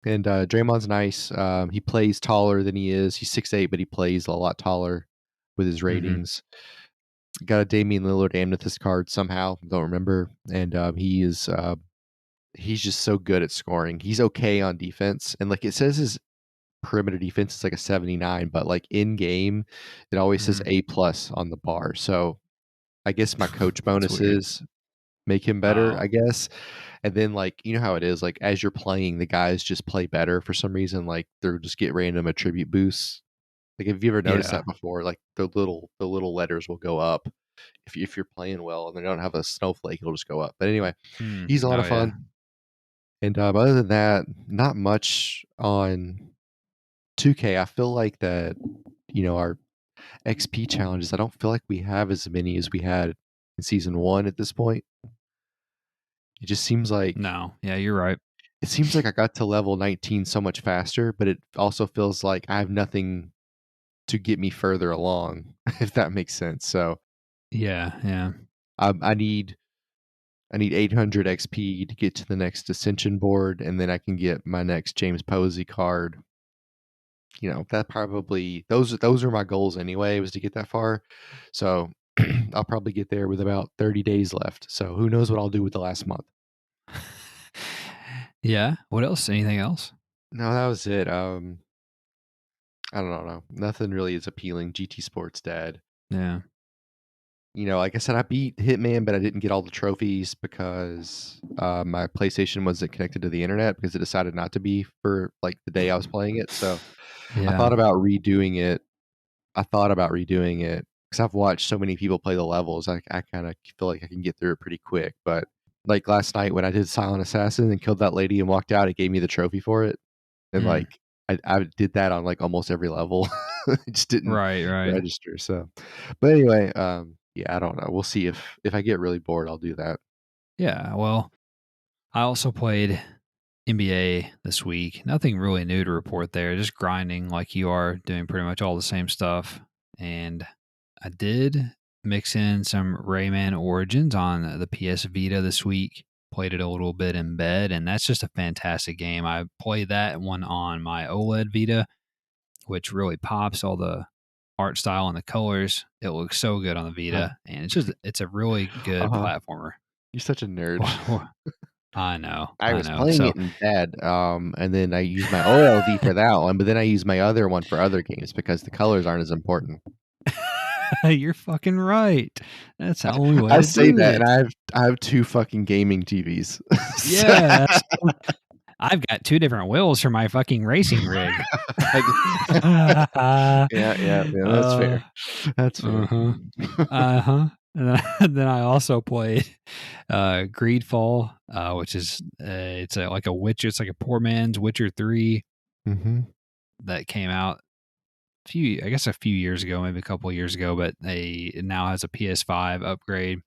And Draymond's nice. He plays taller than he is. He's 6'8", but he plays a lot taller with his ratings. Got a Damian Lillard amethyst card somehow. Don't remember. And he's just so good at scoring. He's okay on defense. And like it says his perimeter defense is like a 79, but like in game, it always says A+ on the bar. So I guess my coach bonuses make him better, I guess. And then like, you know how it is, like as you're playing, the guys just play better for some reason. Like they'll just get random attribute boosts. Like have you ever noticed that before? Like the little letters will go up if you're playing well, and they don't have a snowflake, it'll just go up. But anyway, he's a lot of fun. And other than that, not much on 2K. I feel like that, our XP challenges, I don't feel like we have as many as we had in season 1 at this point. It just seems like you're right. It seems like I got to level 19 so much faster, but it also feels like I have nothing to get me further along, if that makes sense. So yeah. I need 800 XP to get to the next Ascension board, and then I can get my next James Posey card. That probably those are my goals anyway, was to get that far. So I'll probably get there with about 30 days left. So who knows what I'll do with the last month. Yeah. What else? Anything else? No, that was it. I don't know. Nothing really is appealing. GT Sports dead. Yeah. Like I said, I beat Hitman, but I didn't get all the trophies because my PlayStation wasn't connected to the internet because it decided not to be for like the day I was playing it. So I thought about redoing it. Because I've watched so many people play the levels. I kind of feel like I can get through it pretty quick. But like last night when I did Silent Assassin and killed that lady and walked out, it gave me the trophy for it. And like I did that on like almost every level. It just didn't register. So, but anyway, yeah, I don't know. We'll see if I get really bored, I'll do that. Yeah. Well, I also played NBA this week. Nothing really new to report there. Just grinding like you are, doing pretty much all the same stuff. And I did mix in some Rayman Origins on the PS Vita this week. Played it a little bit in bed, and that's just a fantastic game. I played that one on my OLED Vita, which really pops all the art style and the colors. It looks so good on the Vita, and it's a really good platformer. You're such a nerd. I know. I was I know. playing So it in bed, and then I used my OLED for that one, but then I used my other one for other games because the colors aren't as important. you're fucking right. That's the only way I to say do that, and it. I have 2 fucking gaming TVs. Yeah, that's I've got 2 different wheels for my fucking racing rig. Yeah, yeah, that's Uh, fair. That's fair. uh-huh. Uh-huh. And then I also played Greedfall, which is it's like a Witcher. It's like a poor man's Witcher 3 Mhm. that came out a few years ago, maybe a couple of years ago, but it now has a PS5 upgrade,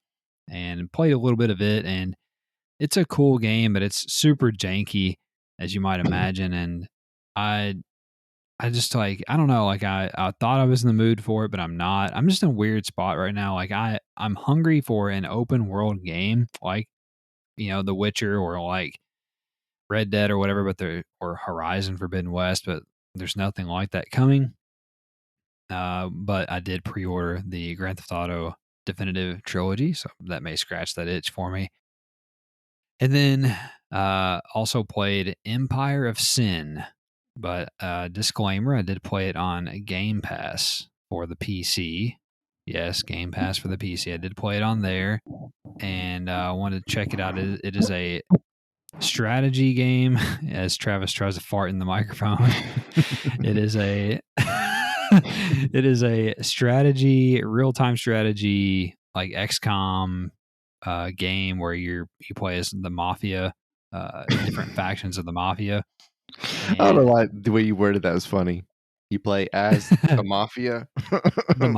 and played a little bit of it, and it's a cool game, but it's super janky, as you might imagine. And I I just like, I don't know, like I thought I was in the mood for it, but I'm not. I'm just in a weird spot right now. Like I'm hungry for an open world game, like, The Witcher or like Red Dead or whatever, or Horizon Forbidden West, but there's nothing like that coming. But I did pre-order the Grand Theft Auto Definitive Trilogy, so that may scratch that itch for me. And then also played Empire of Sin, but disclaimer, I did play it on Game Pass for the PC. Yes, Game Pass for the PC. I did play it on there, and I wanted to check it out. It is a strategy game, as Travis tries to fart in the microphone. It is a it is a strategy, real time strategy, like XCOM game where you play as the mafia, different factions of the mafia, I don't know and why the way you worded that was funny. You play as the mafia? the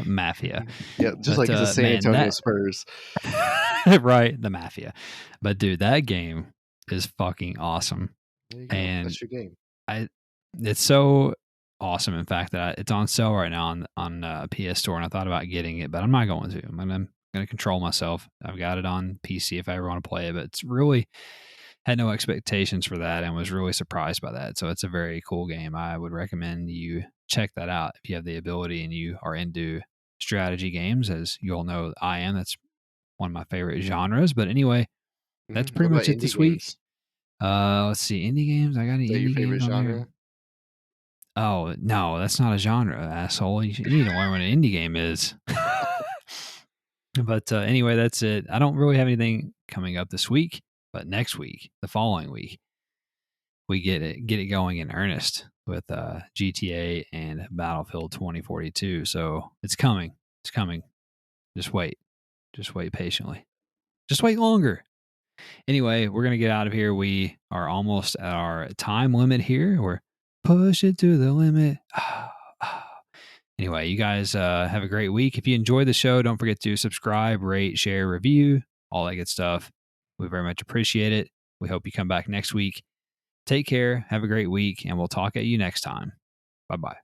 mafia. Yeah, just But like it's the San man, Antonio that Spurs. right, the mafia. But dude, that game is fucking awesome, There you go. and That's your game. I it's so awesome. In fact, that it's on sale right now on PS Store, and I thought about getting it, but I'm not going to. I'm going to control myself. I've got it on PC if I ever want to play it, but it's really had no expectations for that and was really surprised by that. So it's a very cool game. I would recommend you check that out if you have the ability and you are into strategy games, as you all know I am. That's one of my favorite genres. But anyway, that's What pretty about much it indie this week. games? Let's see, indie games. I got any Is that your indie favorite games on there? genre? Oh no, that's not a genre, asshole. You need to learn what an indie game is. But anyway, that's it. I don't really have anything coming up this week, but next week, the following week, we get it going in earnest with GTA and Battlefield 2042. So it's coming. It's coming. Just wait. Just wait patiently. Just wait longer. Anyway, we're gonna get out of here. We are almost at our time limit here. We're push it to the limit. Anyway, you guys have a great week. If you enjoyed the show, don't forget to subscribe, rate, share, review, all that good stuff. We very much appreciate it. We hope you come back next week. Take care. Have a great week, and we'll talk at you next time. Bye bye.